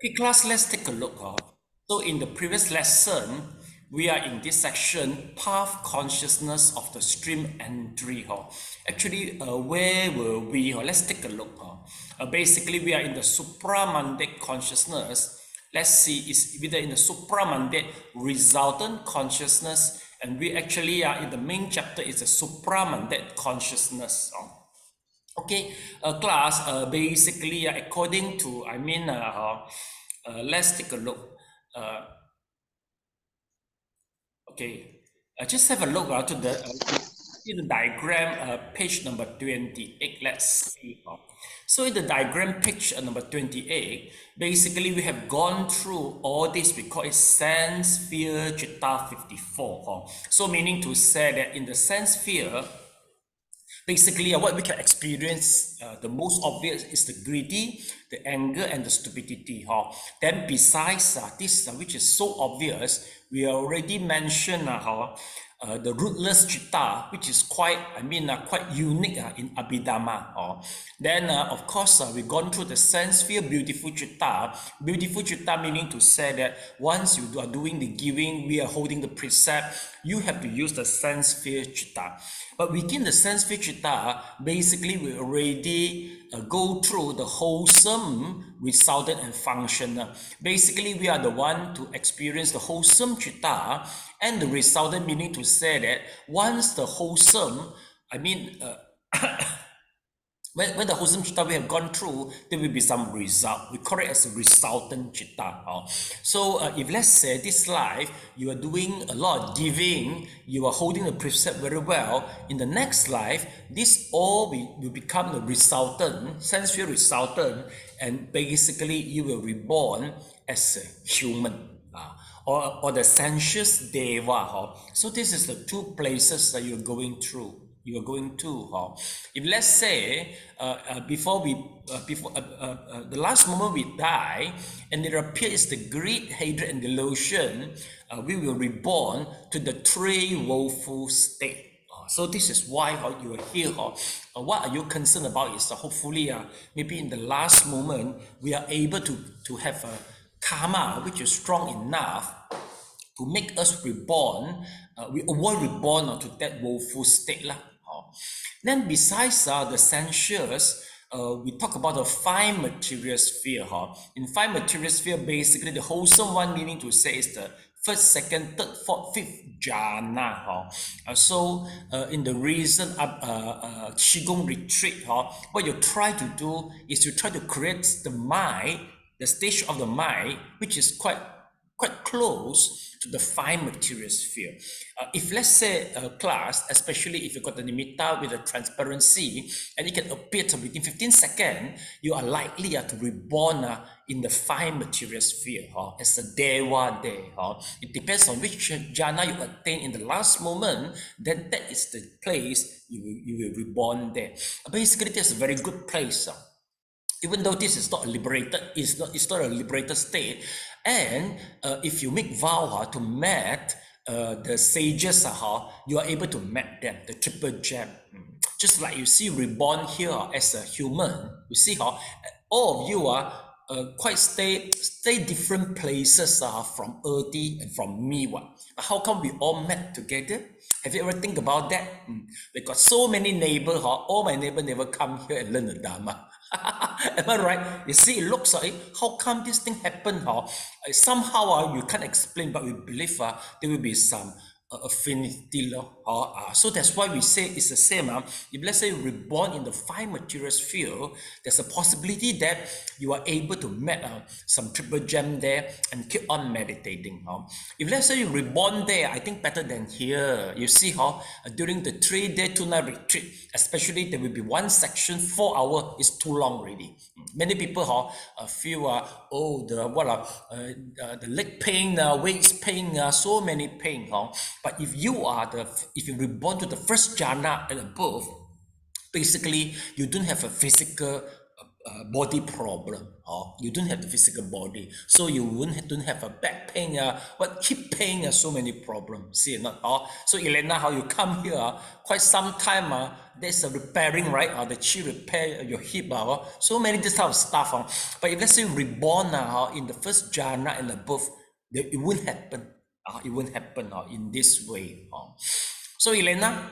Okay, class, let's take a look. So in the previous lesson, we are in this section, path consciousness of the stream entry. Actually, where were we? Let's take a look. Basically, we are in the supramandate consciousness. Let's see, is whether in the supramandate resultant consciousness, and we actually are in the main chapter, is the supramandate consciousness. Okay, class, basically, according to, let's take a look. Okay, just have a look to the diagram, page number 28. Let's see. So in the diagram page number 28, basically we have gone through all this. We call it sense sphere Chitta 54. So meaning to say that in the sense sphere, basically, what we can experience, the most obvious is the greedy, the anger, and the stupidity. Then besides this, which is so obvious, we already mentioned the rootless chitta, which is quite, quite unique in abhidhamma. Then, of course, we've gone through the sense sphere, beautiful chitta. Beautiful chitta meaning to say that once you are doing the giving, we are holding the precept, you have to use the sense sphere chitta. But within the sense sphere chitta, basically we already go through the wholesome, resultant, and functional. Basically, we are the one to experience the wholesome chitta, and the resultant meaning to say that once the wholesome, when the wholesome chitta we have gone through, there will be some result. We call it as a resultant chitta. So if let's say this life, you are doing a lot of giving, you are holding the precept very well, in the next life, this all will become the resultant, sense sphere resultant, and basically you will be reborn as a human. Or the sensuous deva. So this is the two places that you're going through. You are going to. If let's say before the last moment we die, and there appears the greed, hatred, and delusion, we will be reborn to the three woeful state. So this is why you are here. What are you concerned about is hopefully maybe in the last moment we are able to have a karma which is strong enough to make us reborn. We avoid reborn to that woeful state. Then besides the sensuous, we talk about the five material sphere. In five material sphere, basically the wholesome one meaning to say is the first, second, third, fourth, fifth jhana. So in the recent Qigong retreat, what you try to do is you try to create the mind, the stage of the mind, which is quite close to the five material sphere. If let's say a class, especially if you got the nimitta with the transparency, and it can appear to within 15 seconds, you are likely to reborn in the five material sphere as a deva there. It depends on which jhana you attain in the last moment, then that is the place you will reborn there. Basically, that's a very good place. Even though this is not a liberated, it's not a liberated state. And if you make vow to met the sages, you are able to met them, the triple gem. Just like you see reborn here as a human, you see how all of you are quite stay different places from Erdi and from me. How come we all met together? Have you ever think about that? We got so many neighbors, all my neighbors never come here and learn the Dharma. Am I right? You see, it looks like, how come this thing happened? Somehow you can't explain, but we believe there will be some affinity. So that's why we say it's the same. If let's say you're reborn in the five material sphere, there's a possibility that you are able to meet some triple gem there and keep on meditating. If let's say you're reborn there, I think better than here. You see how during the 3-day 2-night retreat, especially there will be one section 4 hours is too long already. Many people feel the leg pain, waist pain, so many pain. But if you reborn to the first jhana and above, basically you don't have a physical body problem, or you don't have the physical body, so you don't have a back pain, hip pain, so many problems. See not? So Elena, how you come here? Quite some time, there's a repairing, right? The chi repair your hip, so many this type of stuff. But if let's say reborn in the first jhana and above, it won't happen. It won't happen in this way. So Elena,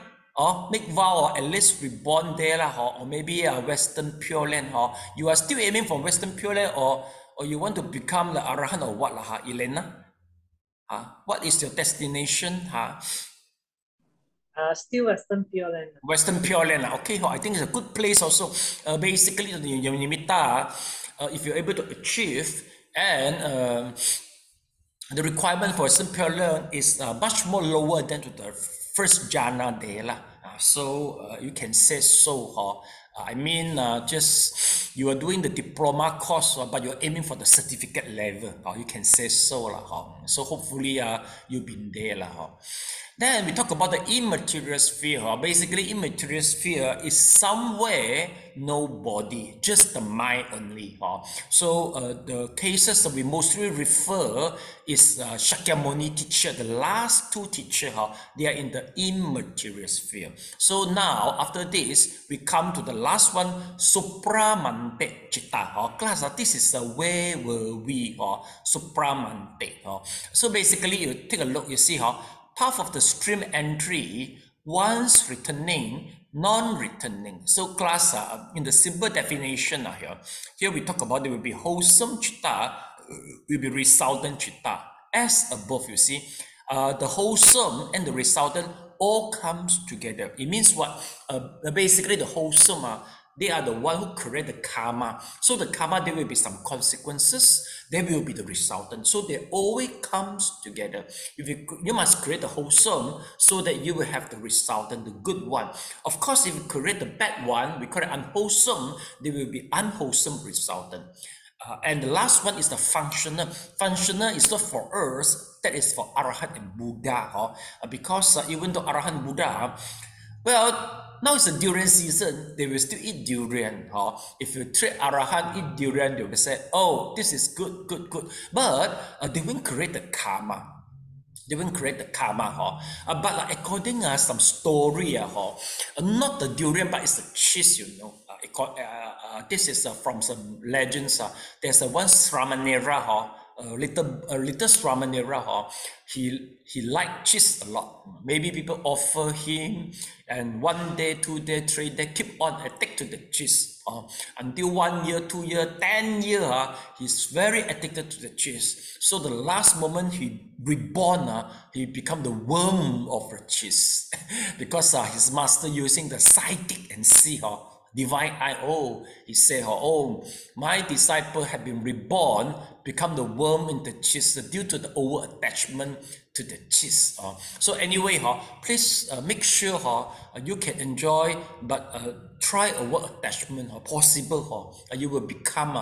make vow or at least reborn there or maybe a Western Pure Land, you are still aiming for Western Pure Land, or you want to become the Arahant or what Elena? What is your destination? Still Western Pure Land. Western Pure Land. Okay, I think it's a good place also. Basically, if you're able to achieve, and the requirement for Western Pure Land is much more lower than to the first jhana there. So you can say so. I mean, just you are doing the diploma course, but you're aiming for the certificate level. You can say so. So hopefully you've been there. Then we talk about the immaterial sphere. Basically, immaterial sphere is somewhere no body, just the mind only. So the cases that we mostly refer is Shakyamuni teacher, the last two teachers, they are in the immaterial sphere. So now, after this, we come to the last one, supramanda citta. Class, this is where were we? Supramanda. So basically, you take a look, you see path of the stream entry, once returning, non-returning. So class, in the simple definition here we talk about there will be wholesome citta, will be resultant citta. As above, you see, the wholesome and the resultant all comes together. It means what? Basically, the wholesome, they are the one who create the karma. So the karma, there will be some consequences. There will be the resultant. So they always comes together. If you must create the wholesome so that you will have the resultant, the good one. Of course, if you create the bad one, we call it unwholesome, there will be unwholesome resultant. And the last one is the functional. Functional is not for us, that is for Arahant and Buddha. Because even though Arahant Buddha, well, now it's a durian season, they will still eat durian. If you treat Arahant eat durian, they will say, oh, this is good, good, good. But they won't create the karma. They won't create the karma. But according to some story, not the durian, but it's the cheese, you know. This is from some legends. There's one Sramanera, a little Sramanera, he liked cheese a lot. Maybe people offer him, and 1 day, 2 day, 3 day, keep on addicted to the cheese. Until 1 year, 2 year, 10 years, he's very addicted to the cheese. So the last moment he reborn, he become the worm of the cheese. Because his master using the psychic and see, divine eye, he said, my disciple have been reborn, become the worm in the cheese due to the over attachment to the cheese. So anyway, please make sure you can enjoy, but try over attachment possible. You will become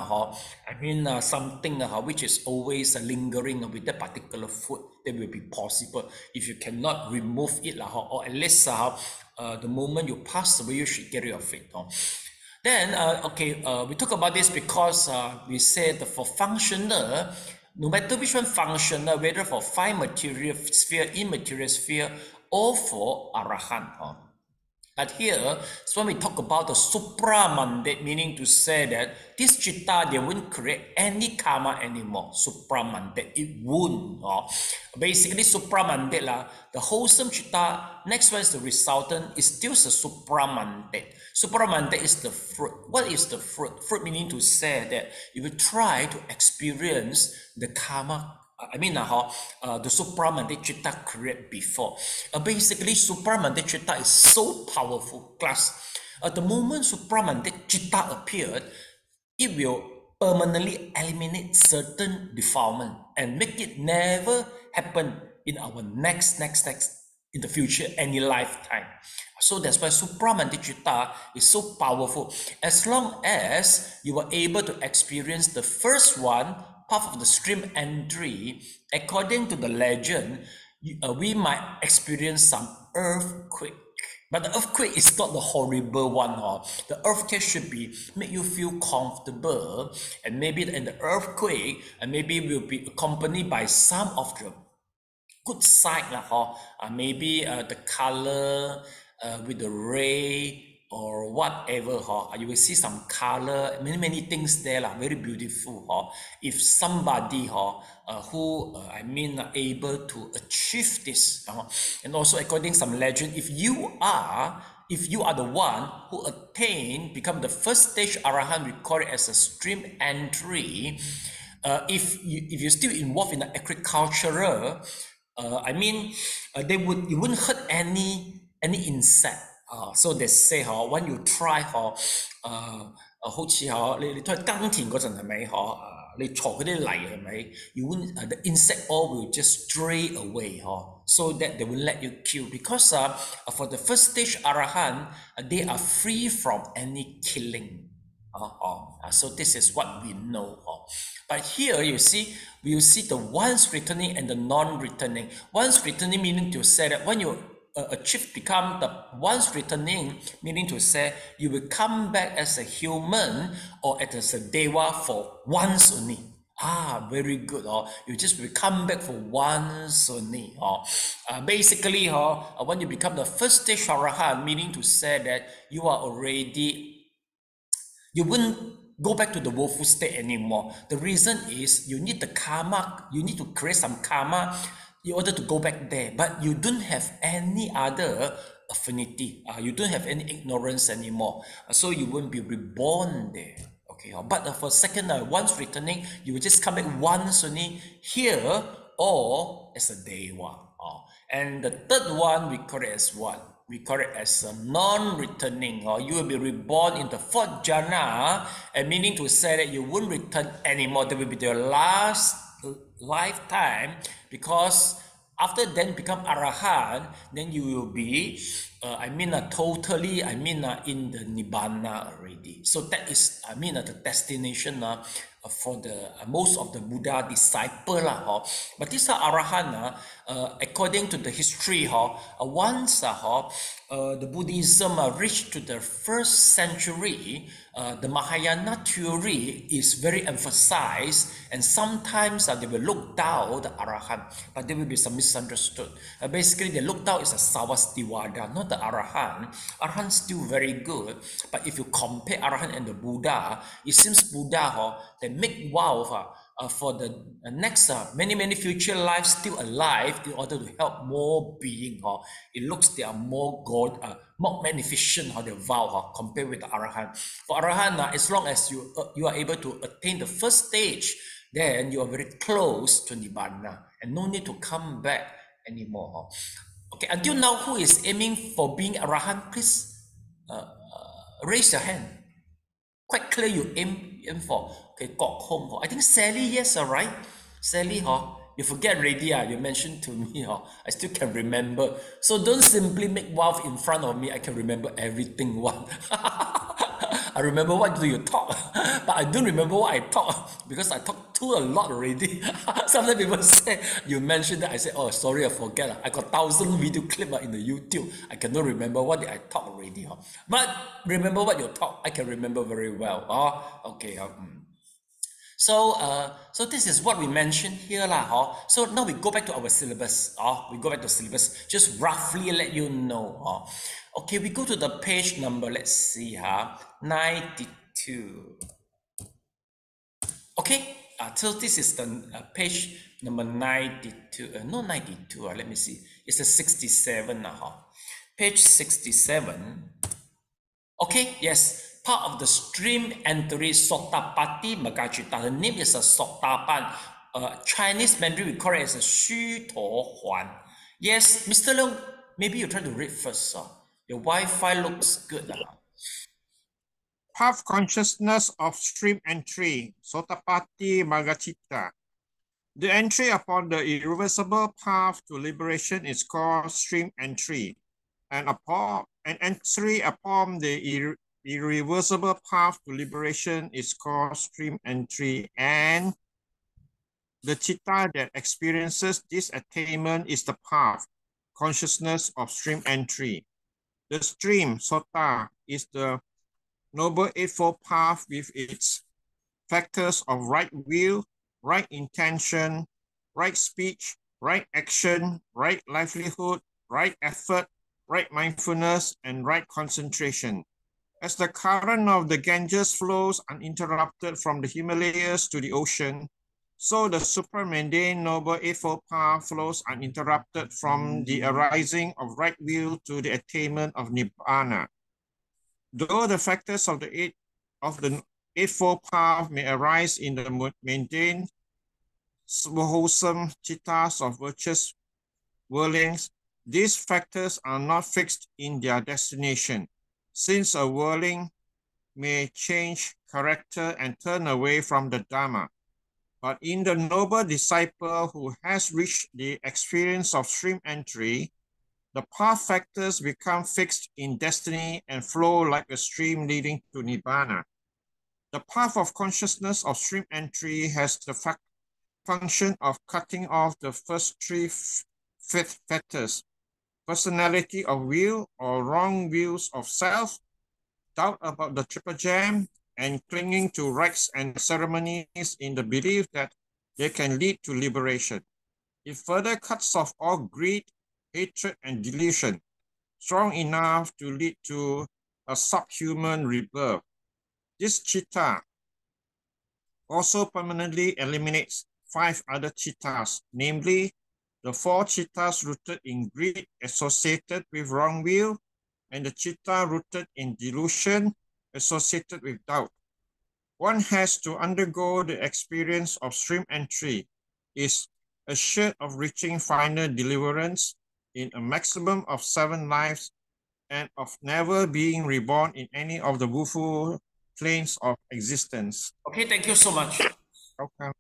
something which is always lingering with that particular food. That will be possible if you cannot remove it, or at least the moment you pass away, you should get rid of it. Then, we talk about this because we said for functional, no matter which one functional, whether for 5 material sphere, immaterial sphere, or for Arahant. But here, so when we talk about the supramanda, meaning to say that this citta, they won't create any karma anymore. Supramanda, it won't. Basically, supramanda, the wholesome citta, next one is the resultant, is still the supramanda. Supramanda is the fruit. What is the fruit? Fruit meaning to say that you will try to experience the karma. The supramanda citta created before. Basically, supramanda citta is so powerful. Class, the moment supramanda citta appeared, it will permanently eliminate certain defilement and make it never happen in our next in the future, any lifetime. So that's why supramanda citta is so powerful. As long as you are able to experience the first one, path of the stream entry, according to the legend, we might experience some earthquake. But the earthquake is not the horrible one. The earthquake should be make you feel comfortable, and maybe in the earthquake, and maybe will be accompanied by some of the good side maybe the color with the ray or whatever you will see some color, many things there very beautiful if somebody who able to achieve this and also according to some legend, if you are the one who become the first stage arahant, we call it as a stream entry. If you're still involved in the agricultural, you wouldn't hurt any insect. So they say when you try 好似你出去耕田嗰陣係咪你鋤嗰啲泥係咪 you won't the insect all will just stray away so that they will let you kill, because for the first stage arahant, they are free from any killing. So this is what we know. But here you see, we will see the once returning and the non-returning. Once returning meaning to say that when you achieve become the once returning, meaning to say you will come back as a human or as a deva for once only. Very good. You just will come back for once only. Basically, when you become the first stage arahant, meaning to say that you are already, you wouldn't go back to the woeful state anymore. The reason is you need the karma, you need to create some karma in order to go back there, but you don't have any other affinity, you don't have any ignorance anymore, so you won't be reborn there. Okay, but for second, once returning, you will just come back once only here or as a deva. And the third one, we call it as what? We call it as a non-returning, or you will be reborn in the fourth jhana, and meaning to say that you won't return anymore. That will be your last lifetime, because after then become arahant, then you will be totally in the nibbana already. So that is the destination for the most of the Buddha disciple but these are arahant according to the history once the Buddhism reached to the first century, the Mahayana theory is very emphasized, and sometimes they will look down the arahant, but there will be some misunderstood. Basically, they look down is a Savastivada, not the arahant. Arahant still very good, but if you compare arahant and the Buddha, it seems Buddha they make vow for the next many future lives still alive in order to help more being. It looks they are more God, more magnificent they vow compared with the arahant. For arahant, as long as you are able to attain the first stage, then you are very close to nibbana and no need to come back anymore. Okay, until now, who is aiming for being arahant? Please raise your hand. Quite clear you aim for. Okay, Kok Hong. I think Sally, yes, all right. Sally, you forget already, you mentioned to me, I still can remember. So don't simply make vow in front of me. I can remember everything one. I remember what do you talk, but I don't remember what I talk because I talk too a lot already. Sometimes people say, you mentioned that, I say, oh, sorry, I forget. I got 1,000 video clip in the YouTube. I cannot remember what did I talk already. But remember what you talk, I can remember very well. Okay. So this is what we mentioned here So now we go back to our syllabus. We go back to syllabus. Just roughly let you know. Okay, we go to the page number. Let's see 92. Okay, so this is the page number 92. No 92. Let me see. It's a 67 Page 67. Okay, yes. Part of the stream entry Sottapati-Magga-Citta. The name is a Sottapan. Chinese Mandarin we call it as a Xu To Huan. Yes, Mr. Leong, maybe you try to read first. Your Wi-Fi looks good. Path consciousness of stream entry, Sottapati-Magga-Citta. The entry upon the irreversible path to liberation is called stream entry, and an entry upon the irreversible path to liberation is called stream entry, and the citta that experiences this attainment is the path consciousness of stream entry. The stream, sota, is the Noble Eightfold Path with its factors of right will, right intention, right speech, right action, right livelihood, right effort, right mindfulness, and right concentration. As the current of the Ganges flows uninterrupted from the Himalayas to the ocean, so the supramundane Noble Eightfold Path flows uninterrupted from the arising of right will to the attainment of Nibbana. Though the factors of the Eightfold Path may arise in the mundane, wholesome chittas of virtuous whirlings, these factors are not fixed in their destination, since a whirling may change character and turn away from the Dhamma. But in the noble disciple who has reached the experience of stream entry, the path factors become fixed in destiny and flow like a stream leading to Nibbana. The path of consciousness of stream entry has the function of cutting off the first three factors: personality of will or wrong views of self, doubt about the triple gem, and clinging to rites and ceremonies in the belief that they can lead to liberation. It further cuts off all greed, hatred, and delusion, strong enough to lead to a subhuman rebirth. This chitta also permanently eliminates 5 other chittas, namely the 4 chittas rooted in greed associated with wrong will, and the chitta rooted in delusion associated with doubt. One has to undergo the experience of stream entry, is assured of reaching final deliverance in a maximum of 7 lives, and of never being reborn in any of the woeful planes of existence. Okay, thank you so much. Okay.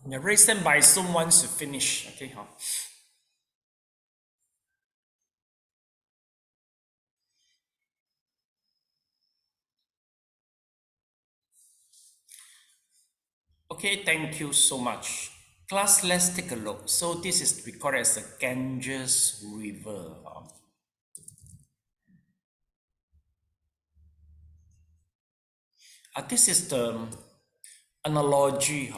Yeah, raise them by someone wants to finish. Okay, Okay, thank you so much. Class, let's take a look. So this is recorded as the Ganges River. This is the analogy.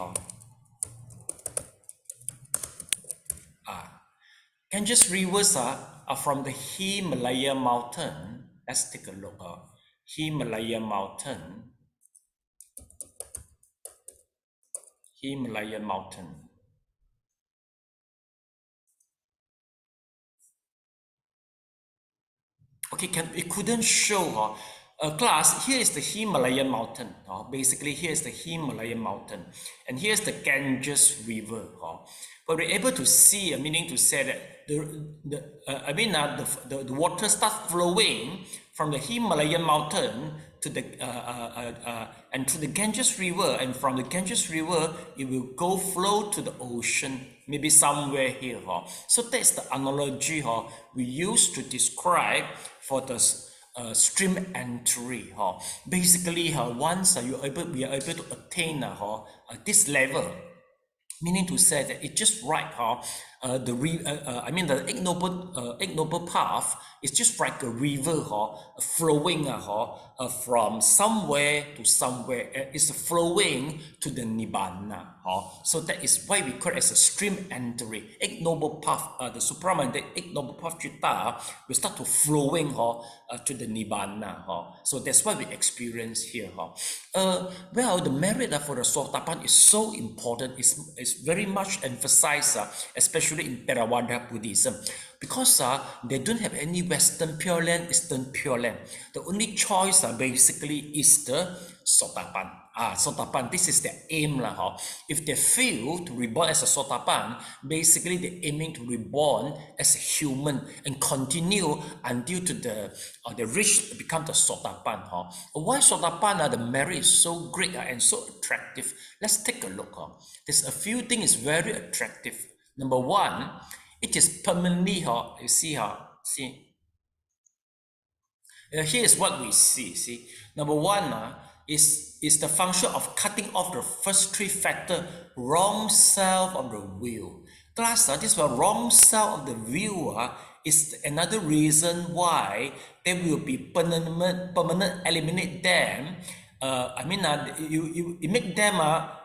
Ganges rivers are from the Himalaya mountain. Let's take a look. Himalaya mountain. Himalaya mountain. Okay, it couldn't show class. Here is the Himalayan mountain. Basically, here is the Himalayan mountain, and here's the Ganges River. But we're able to see, meaning to say that the water starts flowing from the Himalayan mountain to the and to the Ganges River, and from the Ganges River it will go flow to the ocean, maybe somewhere here. So that's the analogy we use to describe for the stream entry. Basically, once we are able to attain this level, meaning to say that it's just right. The Eight Noble Path is just like a river flowing from somewhere to somewhere. It's flowing to the Nibbana. So that is why we call it as a stream entry. Eight Noble Path, the Supramanda, Eight Noble Path Citta will start to flowing to the Nibbana. So that's what we experience here. Well, the merit for the Sotapan is so important. It's very much emphasized, especially in Theravada Buddhism, because they don't have any Western Pure Land, Eastern Pure Land. The only choice basically is the Sotapan. Sotapan, this is their aim. If they fail to reborn as a Sotapan, basically they're aiming to reborn as a human and continue until to the rich become the Sotapan. Why Sotapan? The merit is so great and so attractive. Let's take a look. There's a few things very attractive. Number one, it is permanently, you see, here is what we see. Number one is the function of cutting off the first three factors, wrong self of the will. Class, this one, wrong self of the will is another reason why there will be permanent eliminate them. You make them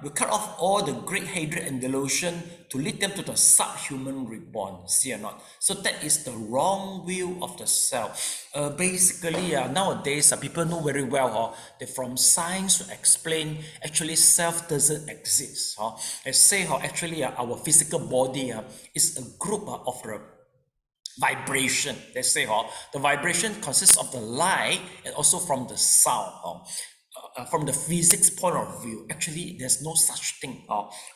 will cut off all the great hatred and delusion to lead them to the subhuman reborn. See or not? So that is the wrong will of the self. Basically, nowadays people know very well that from science to explain actually self doesn't exist. They say actually our physical body is a group of the vibration. They say the vibration consists of the light and also from the sound. From the physics point of view, actually there's no such thing.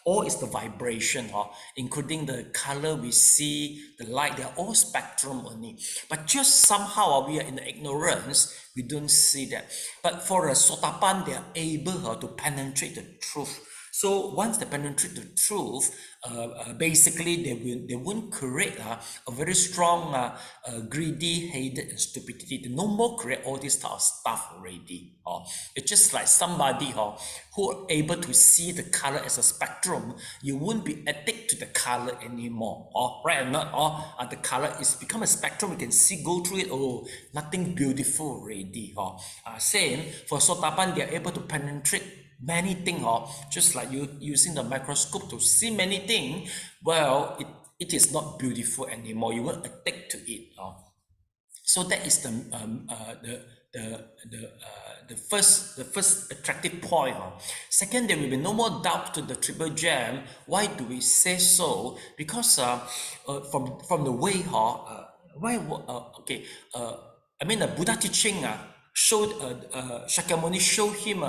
All is the vibration, including the color we see, the light, they're all spectrum only. But just somehow we are in the ignorance, we don't see that. But for a Sotapan, they are able to penetrate the truth. So once they penetrate the truth, basically they won't create a very strong greedy, hated, and stupidity. They no more create all this type of stuff already. It's just like somebody who are able to see the color as a spectrum. You won't be addicted to the color anymore. Right or not? The color is become a spectrum. You can see, go through it. Oh, nothing beautiful already. Same for Sotapan, they are able to penetrate many things, just like you using the microscope to see many things. Well, it is not beautiful anymore. You won't addict to it. So that is the first attractive point. Second, there will be no more doubt to the triple gem. Why do we say so? Because from the way the Buddha teaching showed Shakyamuni showed him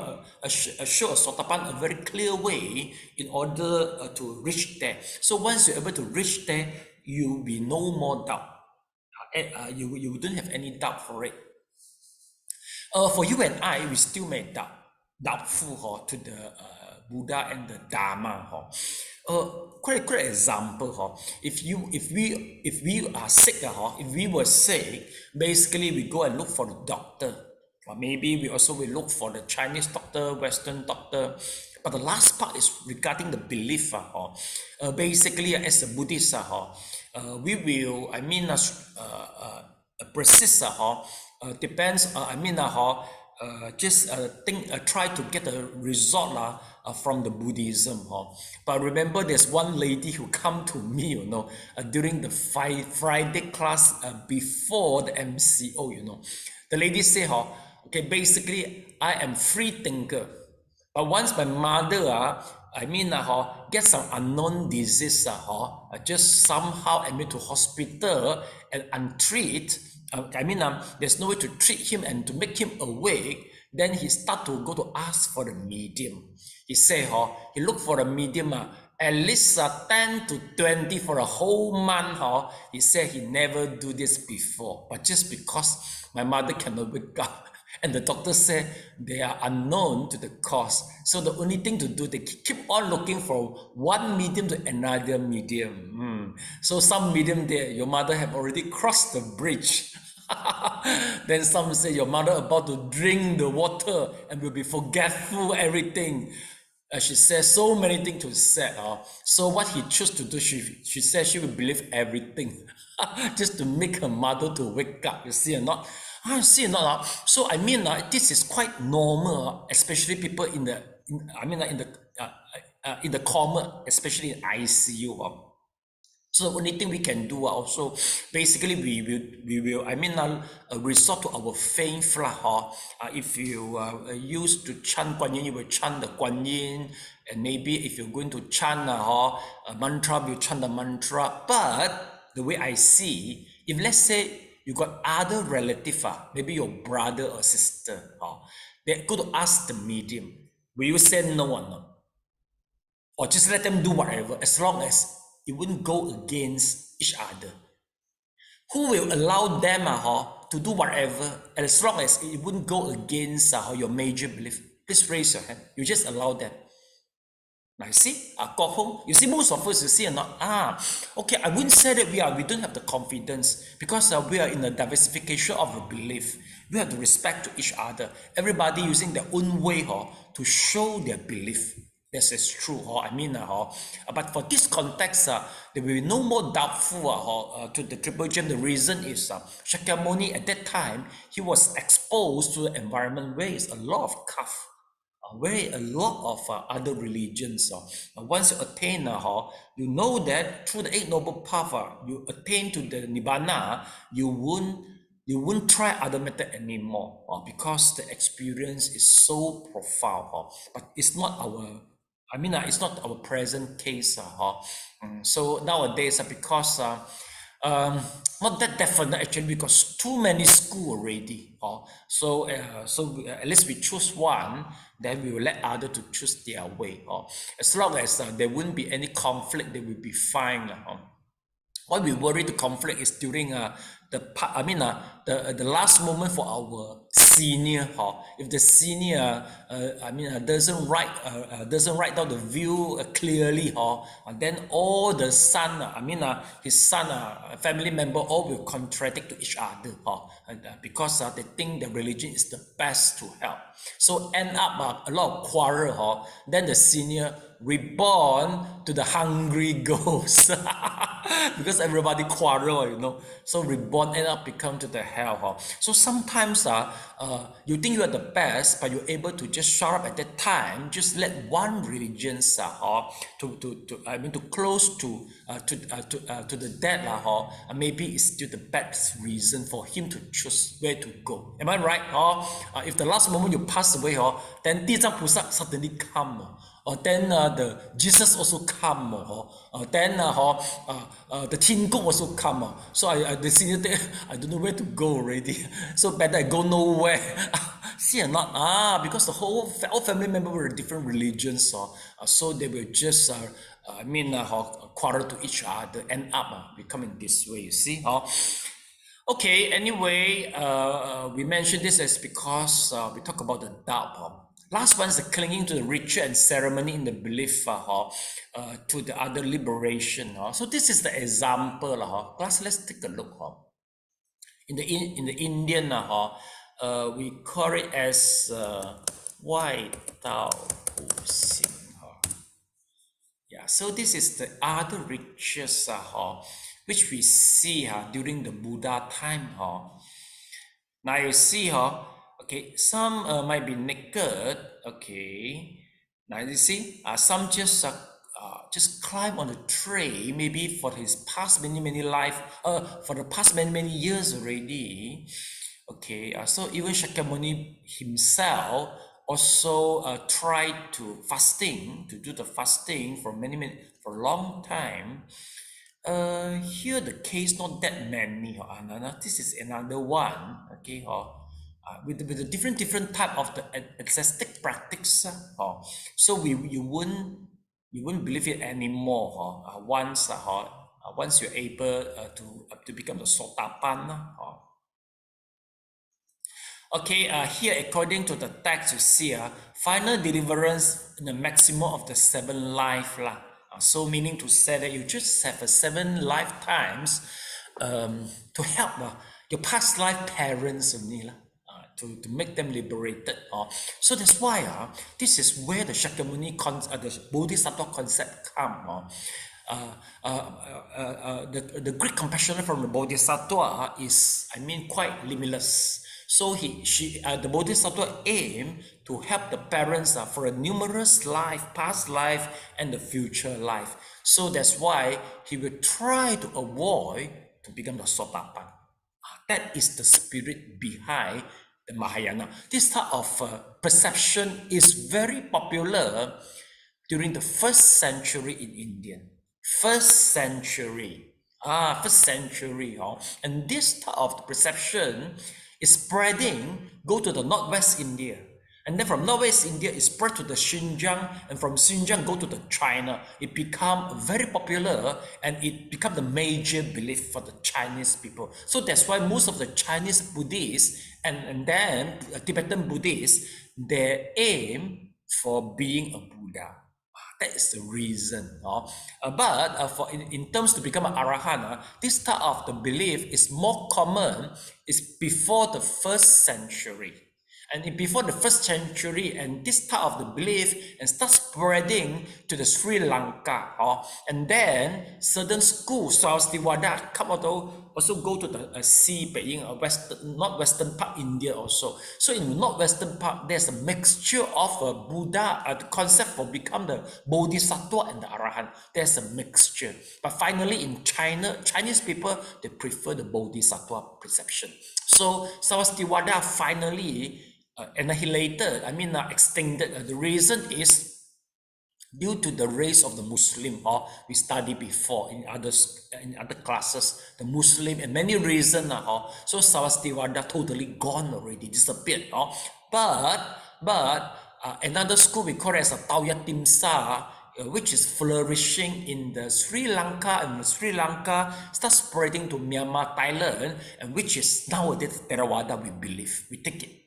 show a Sotapan a very clear way in order to reach there. So once you're able to reach there, you will be no more doubt. You don't have any doubt for it. For you and I, we still may doubtful to the Buddha and the Dharma. Quite a great example. If we are sick, if we were sick, basically we go and look for the doctor. Or maybe we also will look for the Chinese doctor, Western doctor. But the last part is regarding the belief. Basically, as a Buddhist, we will, persist. Depends. Just try to get a result from the Buddhism. But remember, there's one lady who come to me, during the Friday class before the MCO. The lady say, okay, basically, I am free thinker. But once my mother, get some unknown disease, just somehow admit to hospital and untreat. There's no way to treat him and to make him awake. Then he start to go to ask for the medium. He say, he look for a medium, at least 10 to 20 for a whole month. He said he never do this before, but just because my mother cannot wake up. And the doctor said they are unknown to the cause. So the only thing to do, they keep on looking for one medium to another medium. So some medium there, your mother have already crossed the bridge. Then some say your mother about to drink the water and will be forgetful everything. She says so many things to say. So what he chose to do, she said she will believe everything just to make her mother to wake up. You see or not? See or not? So this is quite normal, especially people in the coma, especially in ICU. So the only thing we can do also, basically we will resort to our faith. If you used to chant Guan Yin, you will chant the Guan Yin, and maybe if you're going to chant a mantra, you chant the mantra. But the way I see, if let's say you got other relative, maybe your brother or sister, they go to ask the medium, will you say no or not? Or just let them do whatever, as long as it wouldn't go against each other. Who will allow them to do whatever, as long as it wouldn't go against your major belief? Please raise your hand. You just allow them. Now you see, go home. You see, most of us, you see or not? Okay, I wouldn't say that we don't have the confidence, because we are in the diversification of the belief. We have to respect to each other. Everybody using their own way to show their belief. This is true. But for this context, there will be no more doubtful to the Triple Gem. The reason is Shakyamuni at that time, he was exposed to the environment where it's a lot of cough. Where a lot of other religions. Once you attain, you know that through the Eight Noble Path, you attain to the Nibbana, you won't try other method anymore, because the experience is so profound. But it's not our, it's not our present case. So nowadays, because not that definite actually, because too many school already. So at least we choose one, then we will let others to choose their way. As long as there wouldn't be any conflict, they will be fine. What we worry the conflict is during the last moment for our senior. If the senior doesn't write down the view clearly, then all the son, his son, family member, all will contradict to each other, because they think the religion is the best to help. So end up a lot of quarrel. Then the senior reborn to the hungry ghost because everybody quarrel, so reborn end up become to the hell. So sometimes you think you are the best, but you're able to just shut up at that time, just let one religion to close to the dead, maybe it's still the best reason for him to choose where to go. Am I right? If the last moment you pass away, then 地藏菩萨 suddenly come. Then the Jesus also come, then the King God also come. So the senior day, I don't know where to go already. So better I go nowhere. See or not? Because the all family members were different religions, so they will just quarrel to each other, end up becoming this way. You see? Okay. Anyway, we mentioned this as because we talk about the doubt. Last one is the clinging to the ritual and ceremony in the belief to the other liberation. So this is the example. Class, let's take a look. In the Indian, we call it as Wai Tao Hu Xin. Yeah, so this is the other rituals which we see during the Buddha time. Now you see, okay, some might be naked. Okay, now you see, some just climb on the tree, maybe for his past many life, for the past many years already. Okay, so even Shakyamuni himself also tried to do the fasting for for a long time. Here the case not that many. This is another one. Okay, with the different type of the ascetic practice. So you wouldn't believe it anymore. Once you're able to become the Sotapan. Okay, here according to the text, you see final deliverance in the maximum of the 7 life. So meaning to say that you just have 7 lifetimes to help your past life parents only, to make them liberated. So that's why this is where the Shakyamuni the Bodhisattva concept come. The great compassion from the Bodhisattva is, quite limitless. So the Bodhisattva aim to help the parents for a numerous life, past life, and the future life. So that's why he will try to avoid to become the Sotapan. That is the spirit behind the Mahayana. This type of perception is very popular during the 1st century in India. First century. And this type of perception is spreading, go to the northwest India. And then from northwest India, it spread to the Xinjiang, and from Xinjiang go to the China. It become very popular, and it become the major belief for the Chinese people. So that's why most of the Chinese Buddhists and then Tibetan Buddhists, they aim for being a Buddha. That is the reason. But in terms to become an Arahant, this type of the belief is more common, is before the 1st century. And before the 1st century, and this type of the belief and start spreading to the Sri Lanka. And then certain schools, Saraswati come out also go to the sea, being northwestern part India also. So in the northwestern part, there's a mixture of a Buddha, the concept for become the Bodhisattva and the Arahant. There's a mixture. But finally in China, Chinese people, they prefer the Bodhisattva perception. So Saraswati finally annihilated, extincted. The reason is due to the race of the Muslim, we studied before in other classes, the Muslim, and many reasons. So Saraswati totally gone already, disappeared. But another school we call it as a Taoyatimsa, which is flourishing in the Sri Lanka, and Sri Lanka starts spreading to Myanmar, Thailand, and which is nowadays Theravada, we believe, we take it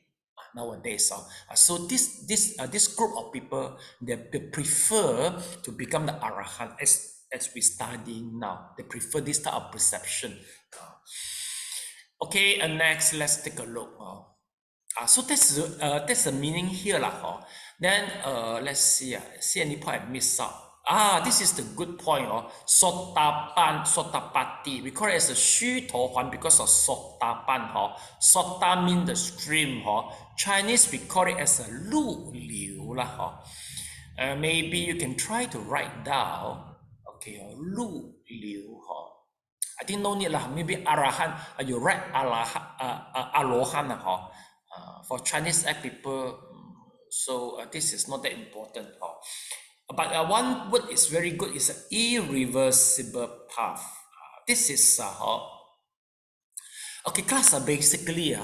nowadays. So this group of people, they prefer to become the Arahant as we study now. They prefer this type of perception. Okay, and next let's take a look. So that's the meaning here. Then let's see any point I miss out. This is the good point. Sotapan, Sotapati. We call it as a Xu To Huan because of Sotapan. Sota means the stream. Chinese we call it as a Lu Liu. Maybe you can try to write down. Okay, Lu Liu. I think no need lah. Maybe Arahant. You write Alohan. For Chinese people, so this is not that important. But one word is very good, is an irreversible path. This is okay, class. Basically,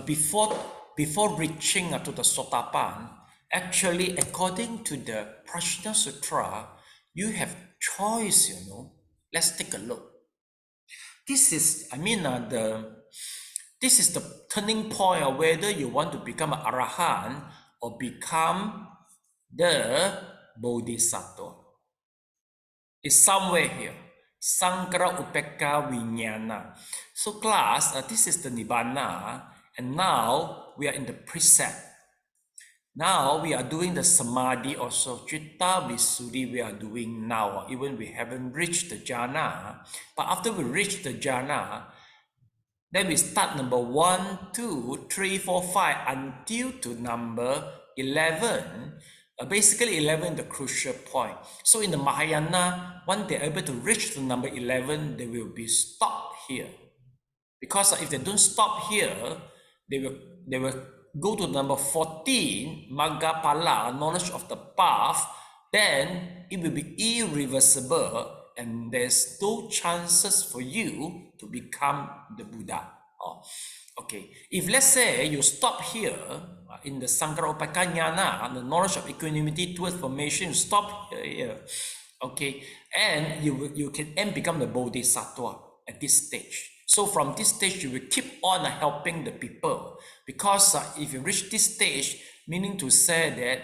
before reaching to the Sotapan, actually, according to the Prajna Sutra, you have choice. Let's take a look. This is, this is the turning point of whether you want to become an Arahant or become the Bodhisattva. It's somewhere here. Sankara Upeka Vijnana. So class, this is the Nibbana, and now we are in the precept. Now we are doing the Samadhi also. Citta Visuddhi we are doing now, even we haven't reached the jhana. But after we reach the jhana, then we start number 1, 2, 3, 4, 5 until to number 11. Basically 11 the crucial point. So in the Mahayana, when they're able to reach the number 11, they will be stopped here. Because if they don't stop here, they will go to number 14, Maggapala, knowledge of the path, then it will be irreversible and there's no chances for you to become the Buddha. Okay, if let's say you stop here in the Sankara Upeka Jnana, the knowledge of equanimity towards formation, you stop here, okay, and you can become the Bodhisattva at this stage. So from this stage, you will keep on helping the people, because if you reach this stage, meaning to say that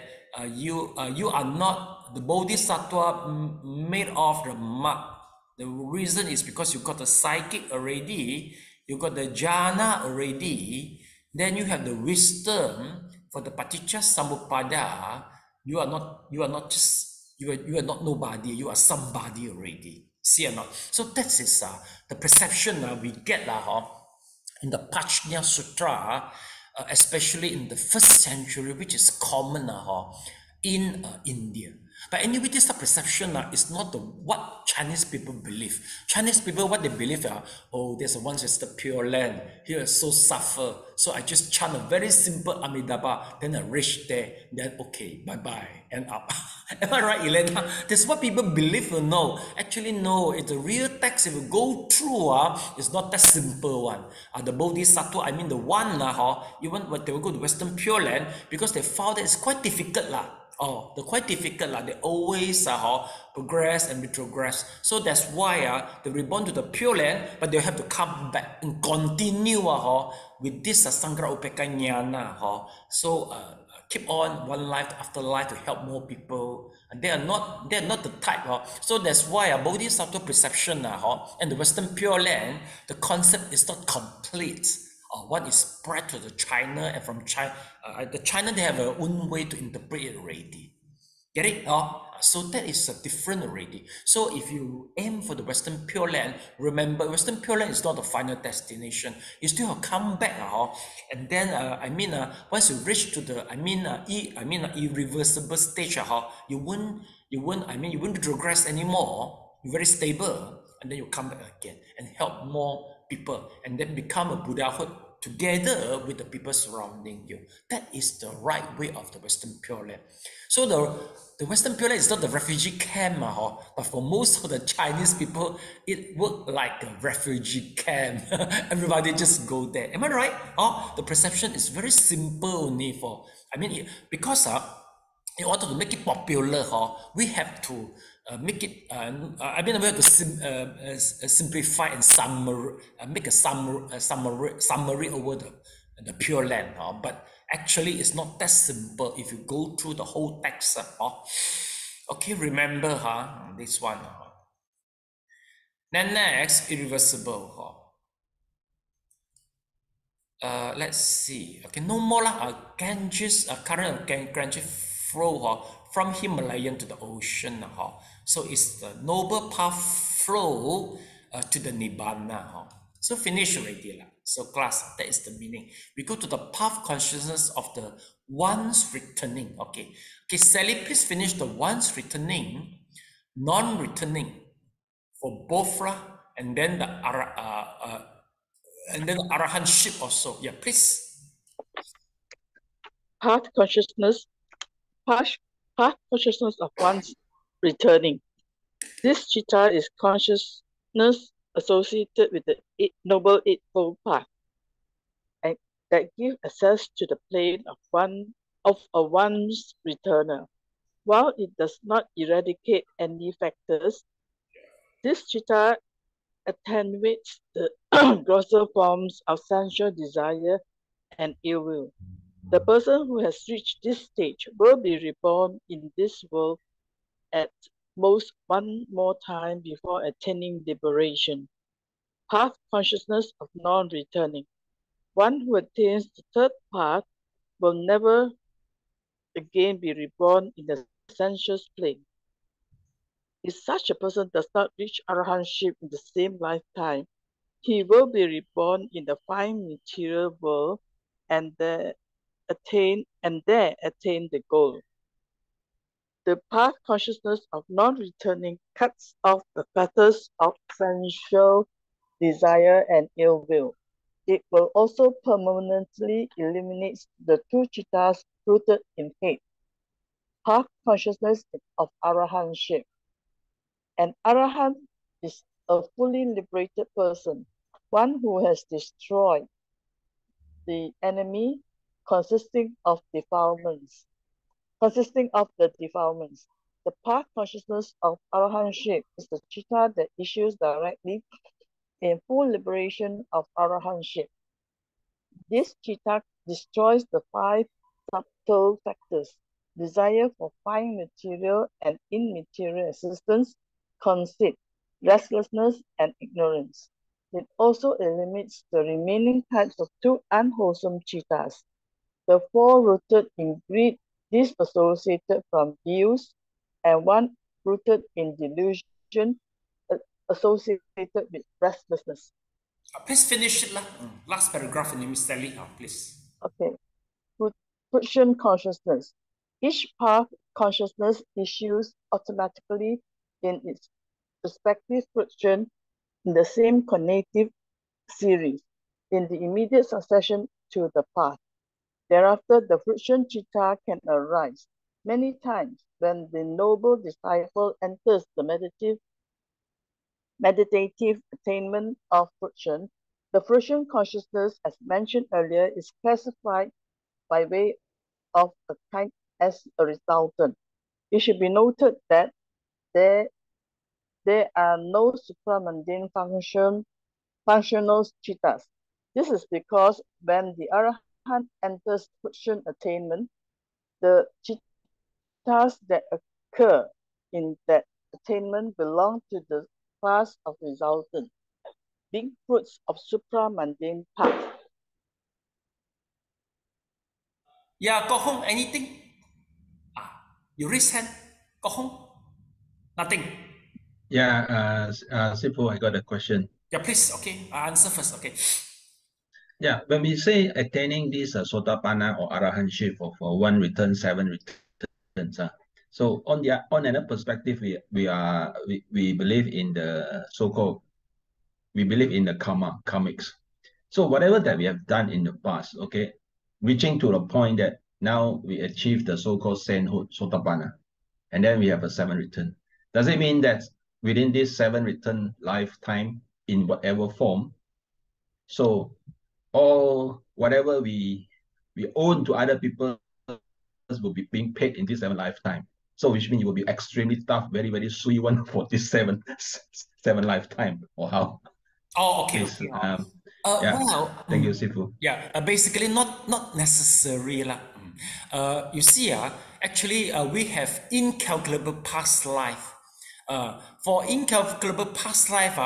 you are not the Bodhisattva made of the mud. The reason is because you got the psychic already, you got the jhana already, then you have the wisdom for the paticca samuppada. You are not nobody, you are somebody already. See or not? So that is the perception we get in the Pachnya Sutra, especially in the 1st century, which is common in India. But anyway, this perception is not what Chinese people believe. Chinese people, what they believe oh, there's a one just the pure land. Here is so suffer. So I just chant a very simple Amidabha, then I reach there, then okay, bye-bye, and up. Am I right, Elena? That's what people believe or no. Actually, no, it's the real text. If you go through, it's not that simple one. The Bodhisattva, I mean the one, even when they will go to Western Pure Land, because they found that it's quite difficult. They're quite difficult. They always progress and retrogress. So that's why they reborn to the Pure Land, but they have to come back and continue with this Sankara Upeka Jnana. So keep on one life after life to help more people. And they are not the type. So that's why Bodhisattva perception and the Western Pure Land, the concept is not complete. One is spread to the China, and from China, the China, they have their own way to interpret it already. Get it? So that is different already. So if you aim for the Western Pure Land, remember Western Pure Land is not the final destination. You still have to come back, and then once you reach to the irreversible stage, you won't regress anymore. You're very stable, and then you come back again and help more people, and then become a Buddhahood together with the people surrounding you. That is the right way of the Western Pure Land. So the Western Pure Land is not the refugee camp, but for most of the Chinese people, it worked like a refugee camp. Everybody just go there. Am I right? The perception is very simple only for, because in order to make it popular, we have to make it, we have to simplify and make a summary over the Pure Land. But actually, it's not that simple if you go through the whole text. Okay, remember this one. Then next, irreversible. Let's see. Okay, no more Ganges, current Ganges flow from Himalayan to the ocean. So it's the noble path flow to the Nibbana. So finish already. So class, that is the meaning. We go to the path consciousness of the once returning. Okay, Sally, please finish the once returning, non-returning for both, and then the arahantship also. Yeah, please. Path consciousness of one's returning. This citta is consciousness associated with the Noble Eightfold Path, and that give access to the plane of one's returner. While it does not eradicate any factors, this citta attenuates the grosser forms of sensual desire and ill will. The person who has reached this stage will be reborn in this world at most one more time before attaining liberation. Path consciousness of non-returning. One who attains the third path will never again be reborn in the sensuous plane. If such a person does not reach arahantship in the same lifetime, he will be reborn in the fine material world and there attain the goal. The path consciousness of non-returning cuts off the fetters of sensual desire and ill will. It will also permanently eliminate the two chittas rooted in hate. Path consciousness of arahantship. An arahant is a fully liberated person, one who has destroyed the enemy consisting of the defilements. The path consciousness of arahantship is the citta that issues directly in full liberation of arahantship. This citta destroys the 5 subtle factors: desire for fine material and immaterial existence, conceit, restlessness, and ignorance. It also eliminates the remaining types of 2 unwholesome cittas: the 4 rooted in greed, disassociated from views, and 1 rooted in delusion, associated with restlessness. Please finish it. Last paragraph in Mr. Lee, please. Okay. Friction consciousness. Each path consciousness issues automatically in its respective friction in the same cognitive series, in the immediate succession to the path. Thereafter, the friction citta can arise many times when the noble disciple enters the meditative attainment of friction. The friction consciousness, as mentioned earlier, is classified by way of a kind as a resultant. It should be noted that there are no supramundane functional cittas. This is because when the arahant enters friction attainment, the cittas that occur in that attainment belong to the class of resultant, being fruits of supramundane path. Yeah, go home. Anything? You raise hand. Go home. Nothing. Yeah, Sifu, I got a question. Yeah, please. Okay, I answer first. Okay. Yeah, when we say attaining this sotapanna or arahantship for 1 return, 7 returns, so on another perspective, we believe in the so-called, we believe in the karmics. So whatever that we have done in the past, okay, reaching to the point that now we achieve the so-called sainthood, sotapanna, and then we have a 7 return. Does it mean that within this 7 return lifetime, in whatever form, so all whatever we own to other people will be being paid in this 7 lifetime? So which means you will be extremely tough, very, very sweet one for this seven lifetime, or how? Oh, okay. Please, Okay. yeah. Well, Thank you, Sifu. yeah, basically not necessary lah. You see, actually, we have incalculable past life. For incalculable past life,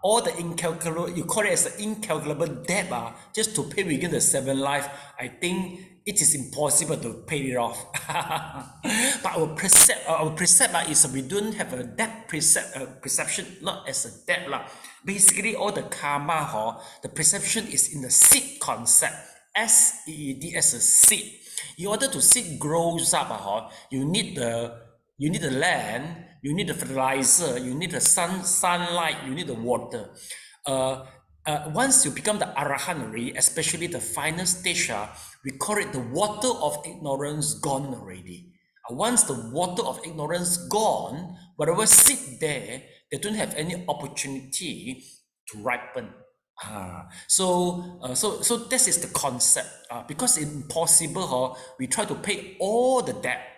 all the incalculable, you call it as the incalculable debt, just to pay within the 7 life, I think it is impossible to pay it off. But our precept is we don't have a debt perception, not as a debt. Basically, all the karma, the perception is in the seed concept, S-E-E-D, as a seed. In order to seed grows up, you need the land, you need the fertilizer, you need the sunlight, you need the water. Once you become the arahant, especially the final stage, we call it the water of ignorance gone already. Once the water of ignorance gone, whatever seed there, they don't have any opportunity to ripen. So this is the concept. Because it's impossible, we try to pay all the debt.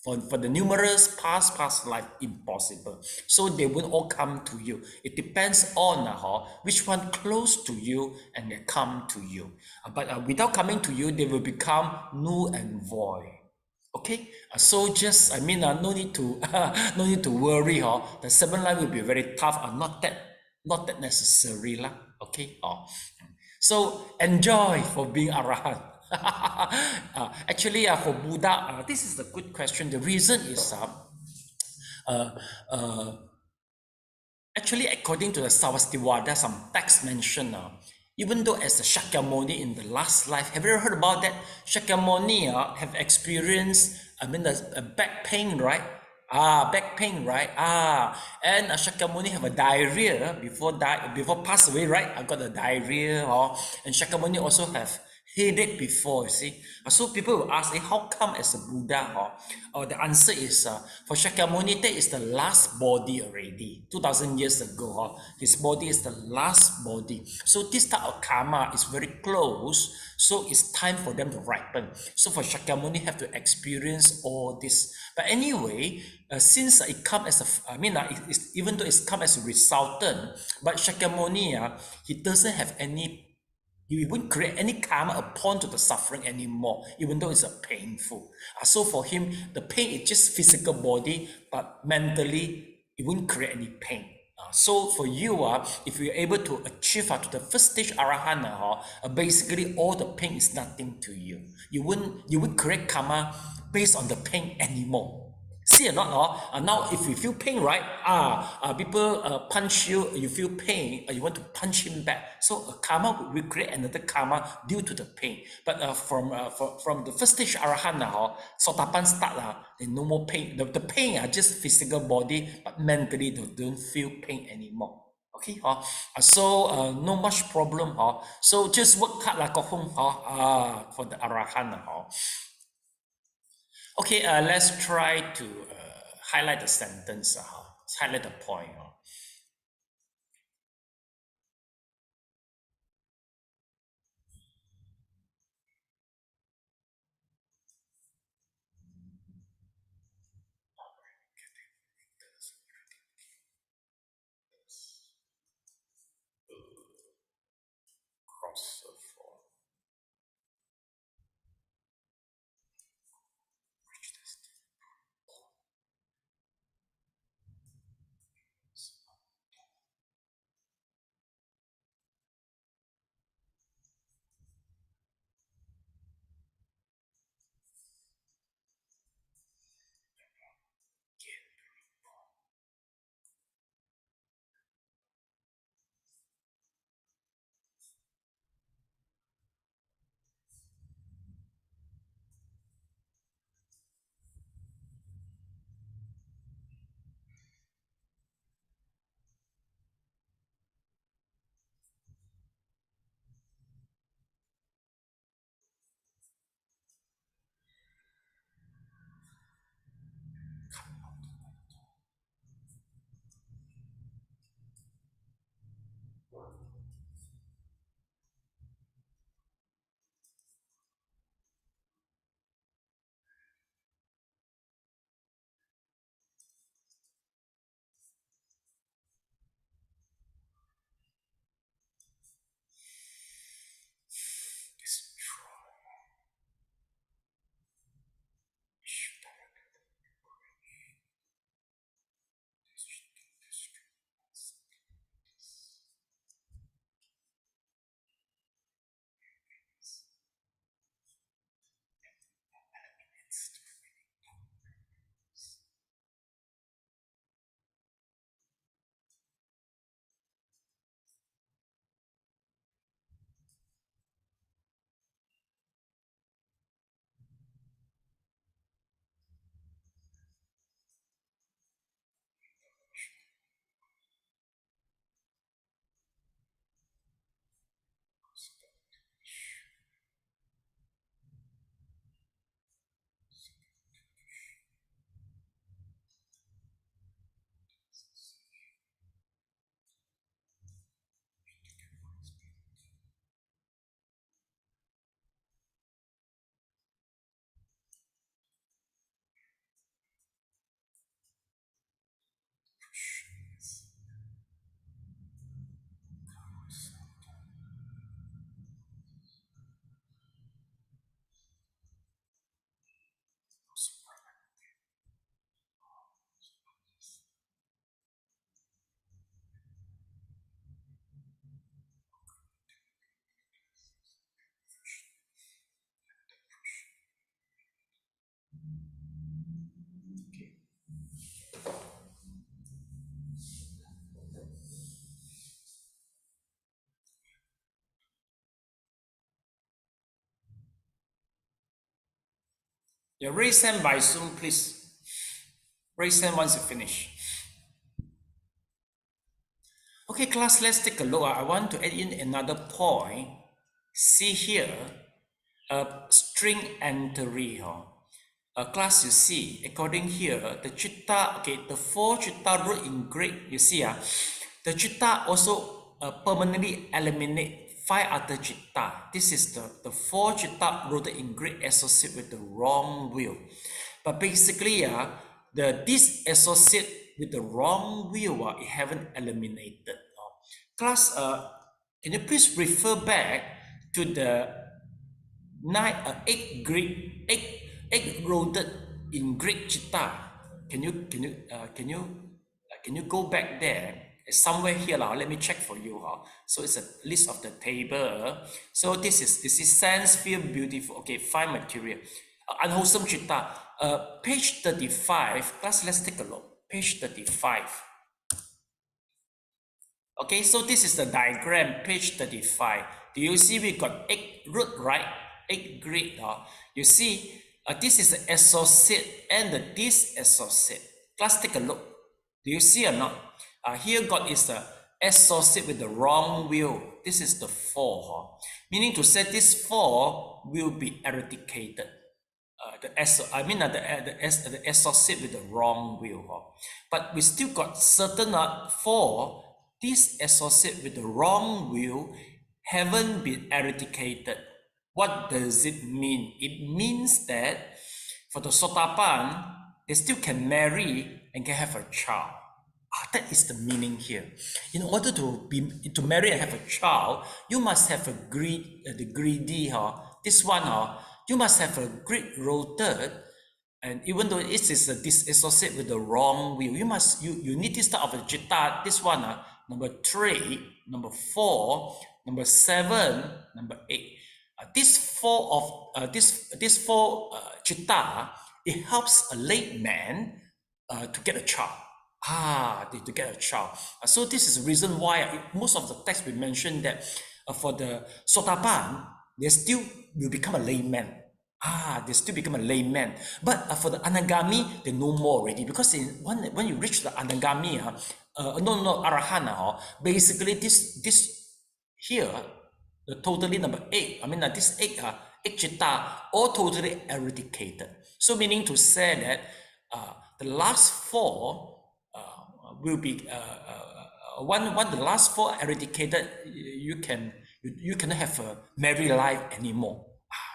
For the numerous past life, impossible. So they will all come to you. It depends on which one close to you and they come to you. But without coming to you, they will become null and void. Okay, so just no need to no need to worry. The seven life will be very tough. Not that necessary lah. Okay. So enjoy for being arahant. Actually, for Buddha, this is a good question. The reason is actually, according to the Savastivada, some text mention, even though as a Shakyamuni in the last life, have you ever heard about that? Shakyamuni have experienced, the back pain, right? Back pain, right? And Shakyamuni have a diarrhea before pass away, right? I got a diarrhea, and Shakyamuni also have headache before, you see. So people will ask, how come as a Buddha? The answer is, for Shakyamuni, that is the last body already. 2000 years ago, his body is the last body. So this type of karma is very close. So it's time for them to ripen. So for Shakyamuni, have to experience all this. But anyway, since it comes as even though it's come as a resultant, but Shakyamuni, he doesn't have any. You won't create any karma upon to the suffering anymore, even though it's painful. So for him, the pain is just physical body, but mentally, it won't create any pain. So for you, if you're able to achieve to the first stage arahana, basically all the pain is nothing to you. You wouldn't create karma based on the pain anymore. See or not? Now, if you feel pain, right? People punch you, you feel pain, you want to punch him back. So karma will create another karma due to the pain. But from the first stage arahana, sotapan start, there's no more pain. The pain are just physical body, but mentally they don't feel pain anymore. Okay, so no much problem. So just work hard like for the arahana. Okay, let's try to highlight the sentence, highlight the point. Cross the floor. Okay. Yeah, raise hand by Zoom, please. Raise hand once you finish. Okay, class, let's take a look. I want to add in another point. See here, string entry. Class, you see, according here, the chitta, okay, the 4 chitta root in Greek, you see, the chitta also permanently eliminate 5 other chitta. This is the 4 chitta rooted in Greek associate with the wrong will. But basically, this associate with the wrong will, it haven't eliminated. Class, can you please refer back to the 8 rooted in Greek chitta? Can you go back there? It's somewhere here. Let me check for you. So it's a list of the table. So this is sense, feel, beautiful. Okay, fine material. Unwholesome chitta. Page 35. Class, let's take a look. Page 35. Okay, so this is the diagram, page 35. Do you see we got 8 root, right? 8 Greek. You see, this is the associate and the disassociate. Class, take a look. Do you see or not? Here God is the associate with the wrong will. This is the 4. Meaning to say this 4 will be eradicated. The associate with the wrong will. But we still got certain 4. This associate with the wrong will haven't been eradicated. What does it mean? It means that for the Sotapan, they still can marry and can have a child. That is the meaning here. In order to marry and have a child, you must have a greedy, this one, you must have a greed rooted. And even though it is disassociate with the wrong will, you need this type of a chitta. This one, number 3, number 4, number 7, number 8. This 4 chitta, it helps a late man to get a child. To get a child. So this is the reason why most of the text we mentioned that for the Sotapan, they still will become a layman. They still become a layman. But for the Anagami, they know more already, because when you reach the Anagami, Arahana, basically this here, the totally number 8, this 8 chitta, all totally eradicated. So meaning to say that the last 4 will be when the last 4 eradicated, you cannot have a married life anymore.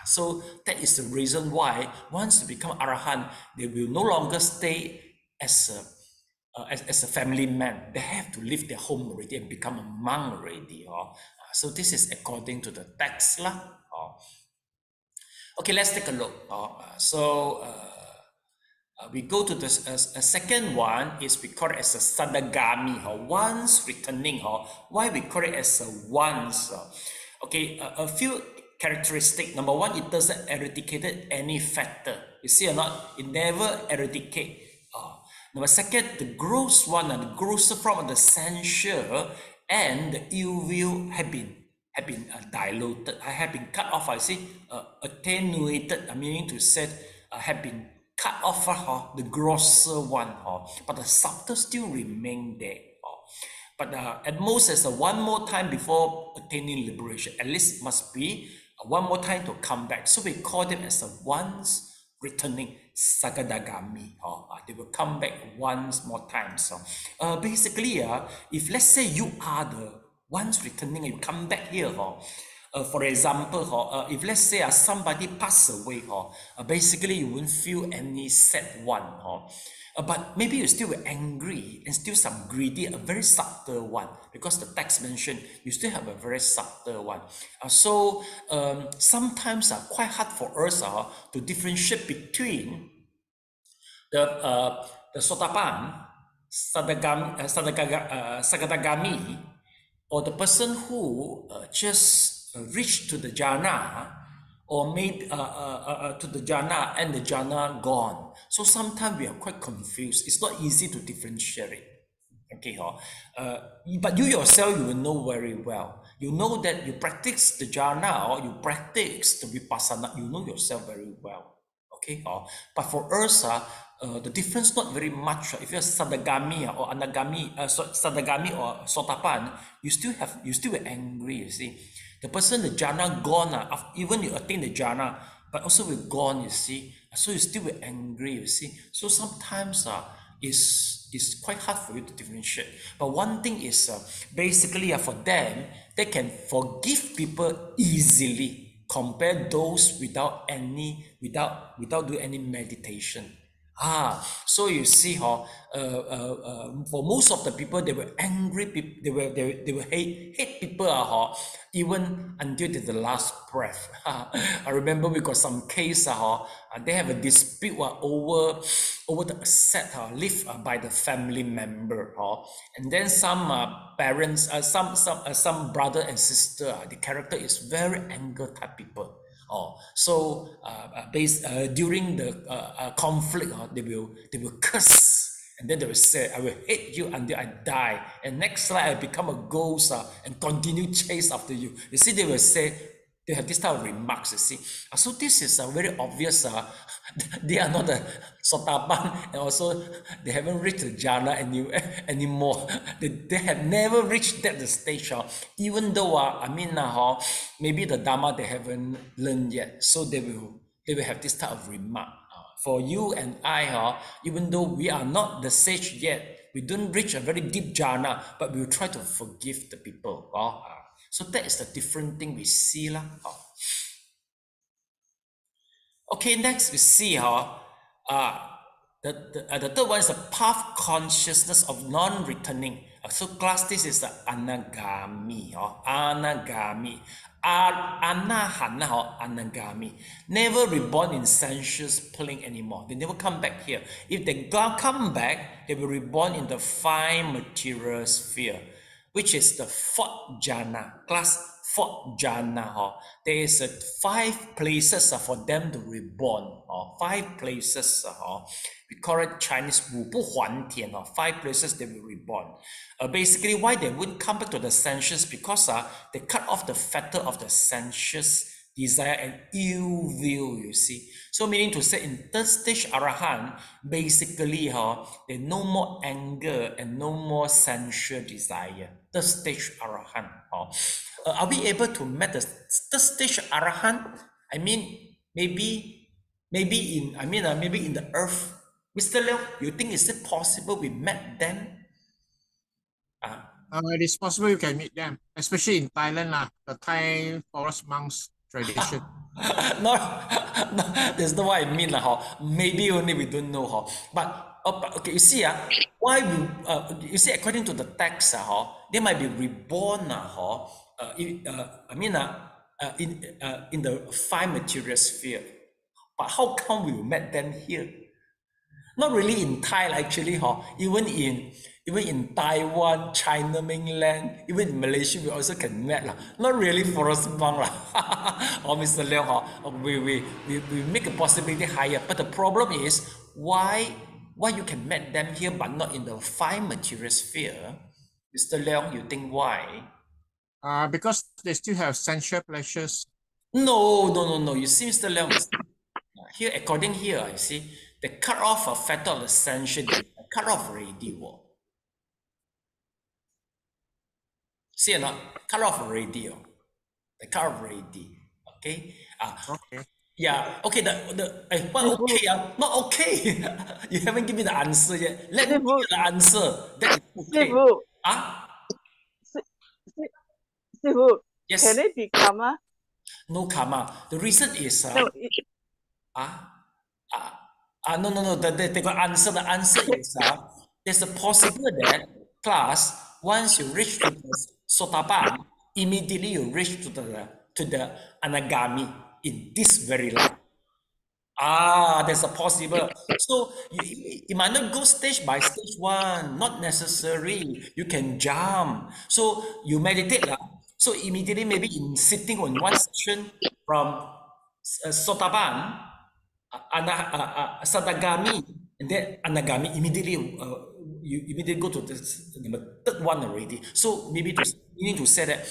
So that is the reason why once you become Arahant, they will no longer stay as a family man. They have to leave their home already and become a monk already. So this is according to the text. Okay, let's take a look. We go to the second one, is we call it as a Sadagami, once returning. Why we call it as a once? Okay, a few characteristics. Number 1, it doesn't eradicate any factor. You see or not? It never eradicate. Number 2, the gross one, the grosser form of the sensual and the ill will have been diluted. I have been cut off. I see attenuated. Meaning to say have been cut off the grosser one, but the subtle still remain there. But at most, as one more time before attaining liberation, at least must be one more time to come back. So we call them as a once returning Sagadagami. They will come back once more time. So basically, if let's say you are the once returning and you come back here, for example, if let's say somebody pass away, basically you won't feel any sad one. But maybe you still angry and still some greedy, a very subtle one, because the text mentioned you still have a very subtle one. So sometimes quite hard for us to differentiate between the Sotapan, Sagadagami, or the person who just reached to the jhana, or maybe to the jhana and the jhana gone. So sometimes we are quite confused. It's not easy to differentiate it. Okay, but you yourself, you will know very well. You know that you practice the jhana or you practice the vipassana, you know yourself very well. Okay, but for us, the difference not very much. If you're sadagami or anagami, sadagami or sotapan, you still angry. You see, the person the jhana gone, even you attain the jhana, but also we're gone. You see, so you still angry. You see, so sometimes is quite hard for you to differentiate. But one thing is basically for them, they can forgive people easily compare those without doing any meditation. So you see how for most of the people, they were angry people, they will hate people even until the last breath. I remember we got some case they have a dispute over the asset left by the family member, and then some parents, some brother and sister, the character is very anger type people. So during the conflict, they will curse, and then they will say, "I will hate you until I die." And next slide, I become a ghost and continue chase after you. You see, they will say, they have this type of remarks. You see, so this is very obvious. They are not a sotapan, and also they haven't reached the jhana anymore. They have never reached that the stage. Even though maybe the dharma they haven't learned yet, so they will have this type of remark. For you and I, even though we are not the sage yet, we don't reach a very deep jhana, but we will try to forgive the people. So that is the different thing we see lah. Okay, next we see the third one is the path consciousness of non-returning. So class, this is the anagami. Anagami. Anahana or anagami. Never reborn in sensuous plane anymore. They never come back here. If they come back, they will reborn in the 5 material sphere, which is the 4th jhana, class 4th jhana. There is 5 places for them to reborn. 5 places. We call it Chinese 5不还田. 5 places they will reborn. Basically, why they wouldn't come back to the sensuous? Because they cut off the fetter of the sensuous desire and ill will, you see. So meaning to say, in third stage Arahant, basically they no more anger and no more sensual desire. Third stage Arahant. Are we able to meet the third stage Arahant? I mean, maybe in the earth. Mr. Leong, you think is it possible we met them? It is possible you can meet them, especially in Thailand, the Thai forest monks tradition. no, there's no what I mean. Maybe only we don't know. But okay, you see, why we you see, according to the text, they might be reborn in the 5 material sphere. But how come we met them here? Not really in Thailand, actually, even in Taiwan, China mainland, even in Malaysia, we also can meet. Not really forest monk. Or Mr. Leong, we make a possibility higher. But the problem is, why you can meet them here, but not in the 5 material sphere? Mr. Leong, you think why? Because they still have sensual pleasures. No. You see, Mr. Leong, here, according here, you see, they cut off a fetter of the sensual, cut off already. See or not? Cut off already. They cut off already. Okay? Okay. Yeah, okay, what okay? Not okay. You haven't given me the answer yet. Let me give you the answer. That is okay. Yes. Can it be karma? No karma. The reason is No. No. They got answer. The answer is there's a possibility that class, once you reach to the sotapan, immediately you reach to the anagami in this very life. There's a possible. So you might not go stage by stage 1. Not necessary. You can jump. So you meditate. So immediately, maybe in sitting on one session from Sotapan, Satagami, and then Anagami, immediately you immediately go to the third one already. So maybe meaning to say that,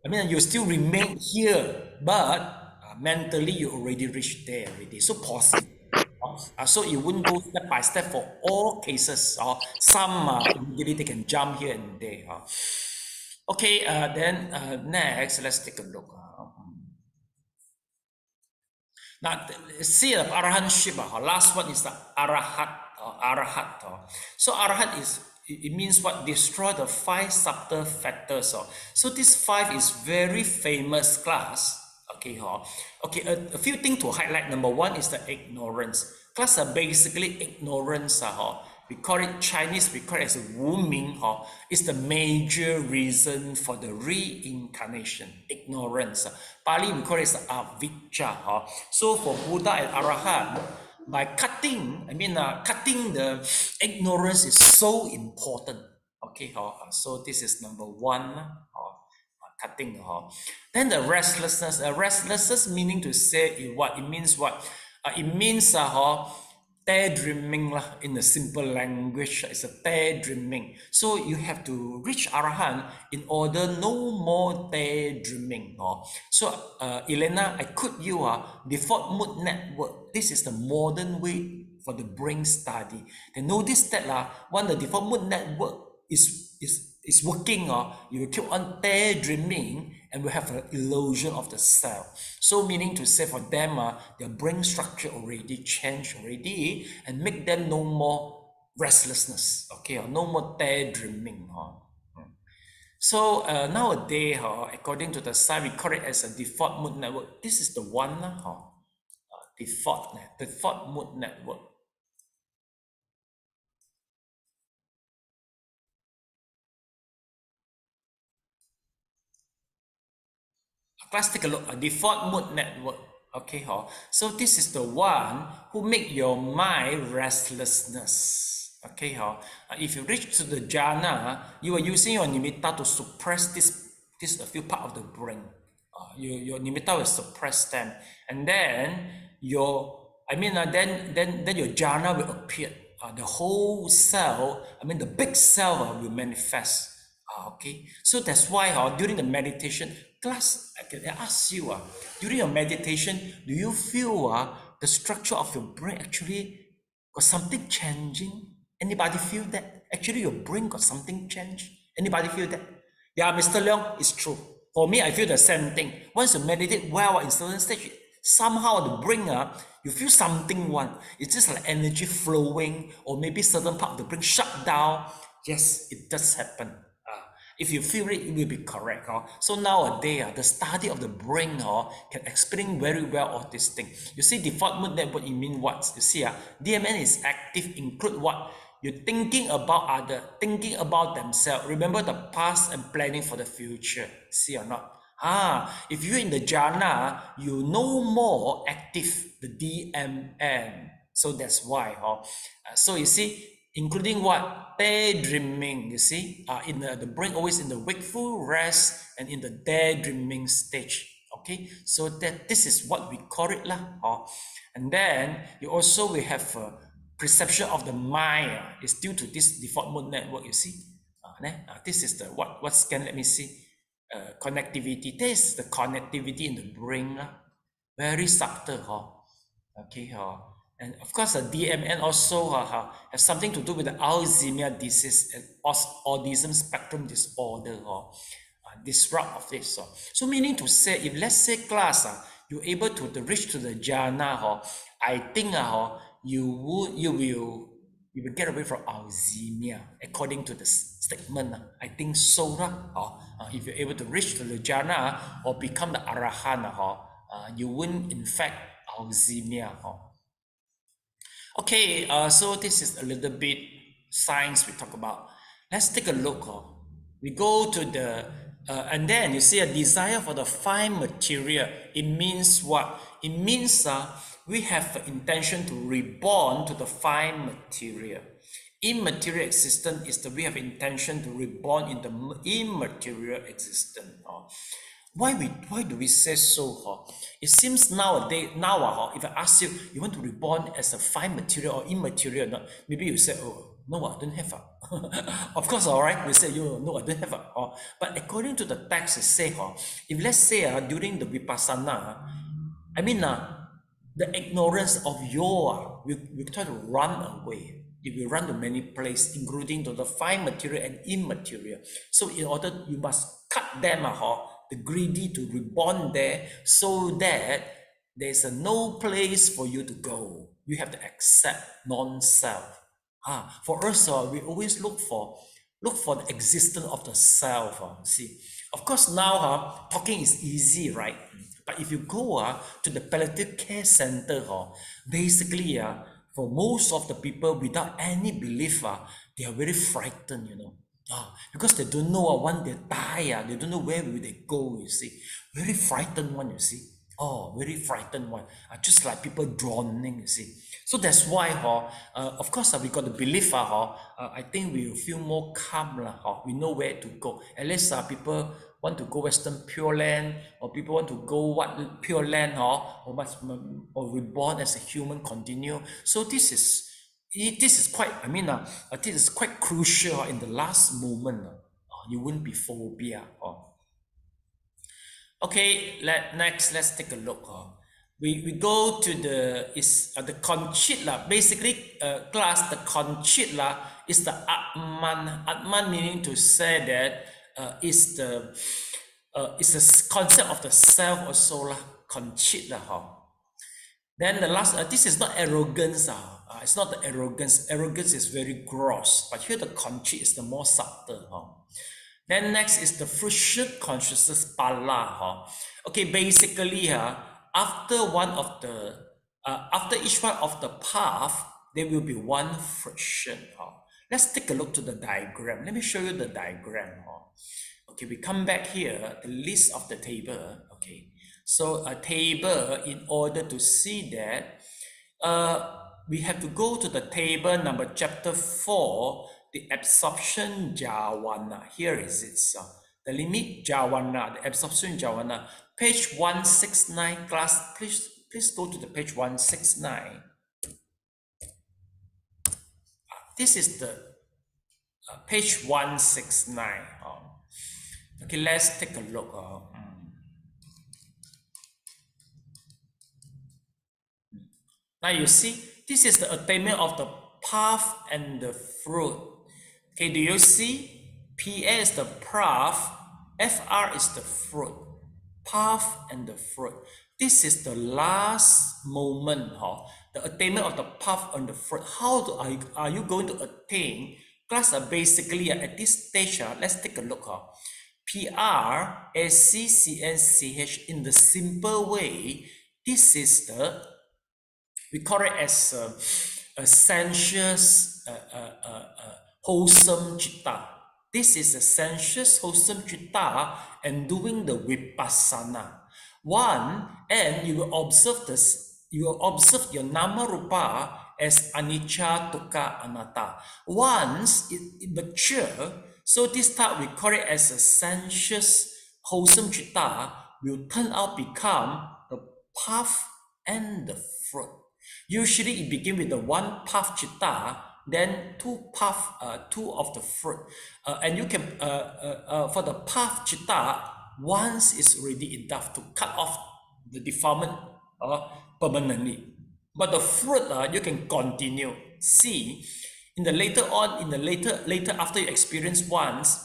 I mean, you still remain here, but mentally you already reached there already. So possible. So you wouldn't go step by step for all cases. Some immediately they can jump here and there. Okay, then next, let's take a look. Now, see the arahantship. Last one is the arahat. So arahat it means what? Destroy the 5 subtle factors. So this 5 is very famous class. Okay, a few things to highlight. Number 1 is the ignorance. Class are basically ignorance. We call it Chinese, we call it as Wu-Ming. It's the major reason for the reincarnation. Ignorance. Pali, we call it as avijja. So for Buddha and Arahant, by cutting, cutting the ignorance is so important. Okay, so this is number 1. Cutting. Then the restlessness. Restlessness meaning to say what? It means what? It means daydreaming in a simple language. It's a daydreaming. So you have to reach Arahant in order no more daydreaming. So Elena, I quote you default mood network. This is the modern way for the brain study. Then notice that when the default mood network is working, you will keep on daydreaming and will have an illusion of the self. So meaning to say for them, their brain structure already changed already and make them no more restlessness, okay, no more daydreaming. So nowadays, according to the science, we call it as a default mood network. This is the one, default mood network. Let's take a look at default mood network. Okay, so this is the one who make your mind restlessness. Okay, if you reach to the jhana, you are using your nimitta to suppress this a few part of the brain. Your nimitta will suppress them, and then then your jhana will appear. The whole cell, the big cell will manifest. Okay, so that's why during the meditation class, I can ask you, during your meditation, do you feel the structure of your brain actually got something changing? Anybody feel that? Actually, your brain got something changed? Anybody feel that? Yeah, Mr. Leong, it's true. For me, I feel the same thing. Once you meditate well in certain stage, somehow the brain, you feel something it's just like energy flowing, or maybe certain part of the brain shut down. Yes, it does happen. If you feel it, it will be correct. So nowadays, the study of the brain can explain very well all these things. You see, default mood network, it means what? You see, DMN is active, include what? You're thinking about others, thinking about themselves. Remember the past and planning for the future. See or not? If you're in the jhana, you no more active the DMN. So that's why. So you see, including what? Daydreaming, you see? In the brain always in the wakeful rest and in the daydreaming stage. Okay, so that this is what we call it and then you also will have perception of the mind is due to this default mode network, you see? This is the what scan, let me see. Connectivity. This is the connectivity in the brain. Very subtle. Okay, and of course, the DMN also has something to do with the Alzheimer's disease and autism spectrum disorder, disrupt of this. So meaning to say, if let's say class, you're able to reach to the jhana, I think you will get away from Alzheimer's according to the statement. I think so. If you're able to reach to the jhana or become the arahant, you wouldn't infect Alzheimer's. Okay, so this is a little bit science we talk about. Let's take a look. We go to the, and then you see a desire for the fine material. It means what? It means we have the intention to reborn to the fine material. Immaterial existence is that we have intention to reborn in the immaterial existence. Why do we say so? It seems nowadays, if I ask you, you want to reborn as a fine material or immaterial, not, maybe you say, oh, no, I don't have. Of course, all right, we say, no, I don't have. But according to the text, it say, if let's say during the vipassana, I mean, the ignorance of your, we try to run away. If you run to many places, including to the fine material and immaterial. So in order, you must cut them, the greedy to reborn there, so that there's no place for you to go. You have to accept non-self. For us, we always look for the existence of the self. See, of course now talking is easy, right? But if you go to the palliative care center, basically for most of the people without any belief, they are very frightened, because they don't know when they die, they don't know where will they go, you see. Very frightened one, you see. Oh, very frightened one. Just like people drowning, you see. So that's why, of course, we got the belief, I think we will feel more calm, we know where to go. At least people want to go Western Pure Land, or people want to go what Pure Land, or reborn as a human continue. So this is quite, I mean, this is quite crucial in the last moment. You wouldn't be phobia. Okay, next let's take a look. We go to the conchit. Basically, class, the conchit is the Atman. Atman meaning to say that is the concept of the self also conchit. Then the last, this is not arrogance. It's not the arrogance. Arrogance is very gross, but here the conchit is the more subtle. Then next is the fruition consciousness pala. Okay, basically after each one of the path, there will be one friction. Let's take a look to the diagram. Let me show you the diagram. Okay, we come back here, the list of the table. Okay, so a table, in order to see that, we have to go to the table number chapter 4, the absorption jhana. Here is it. The limit jhana, the absorption jhana, page 169. Class, please go to the page 169. This is the page 169. Okay, let's take a look. Now you see, this is the attainment of the path and the fruit. Okay, do you see? PA is the path, FR is the fruit. Path and the fruit. This is the last moment, the attainment of the path and the fruit. How are you going to attain? Class, basically at this stage, let's take a look. PR, SC, CN, CH in the simple way. This is we call it as a sensuous, wholesome citta. This is a sensuous, wholesome citta and doing the vipassana. And you will observe this, you will observe your nama rupa as anicca, dukkha, anatta. Once it matures, so this type we call it as a sensuous, wholesome citta will turn out become the path and the fruit. Usually it begins with the one path citta, then two of the fruit. And you can, for the path citta, once is already enough to cut off the defilement permanently. But the fruit, you can continue. See, in the later after you experience once,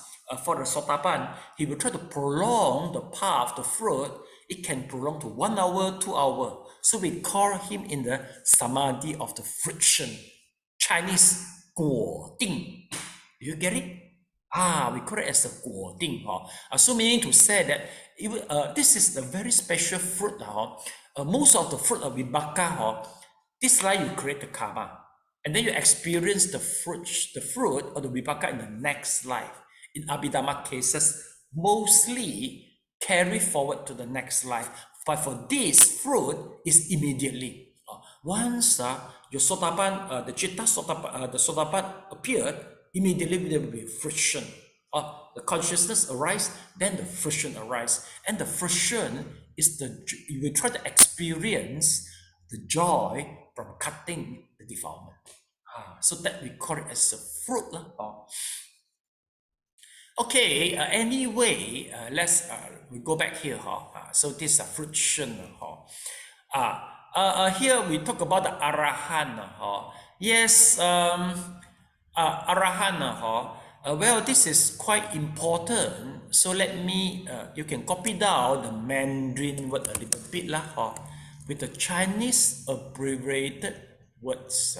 for the Sotapan, he will try to prolong the path, the fruit. It can prolong to 1 hour, 2 hours. So we call him in the samadhi of the friction. Chinese, 果定. You get it? We call it as a 果定. So meaning to say that this is the very special fruit. Most of the fruit of vibhaka, this life you create the karma. And then you experience the fruit of the vibhaka in the next life. In abhidhamma cases, mostly carry forward to the next life. But for this fruit is immediately. Once your sotapan, the citta sotapan, the sotapan appeared, immediately there will be friction. The consciousness arise, then the fruition arise, and the fruition is you will try to experience the joy from cutting the defilement. So that we call it as a fruit. Okay, anyway, let's we go back here. So this is a fruition. Here we talk about the Arahant. Yes, Arahant. Well, this is quite important. So let me, you can copy down the Mandarin word a little bit with the Chinese abbreviated words.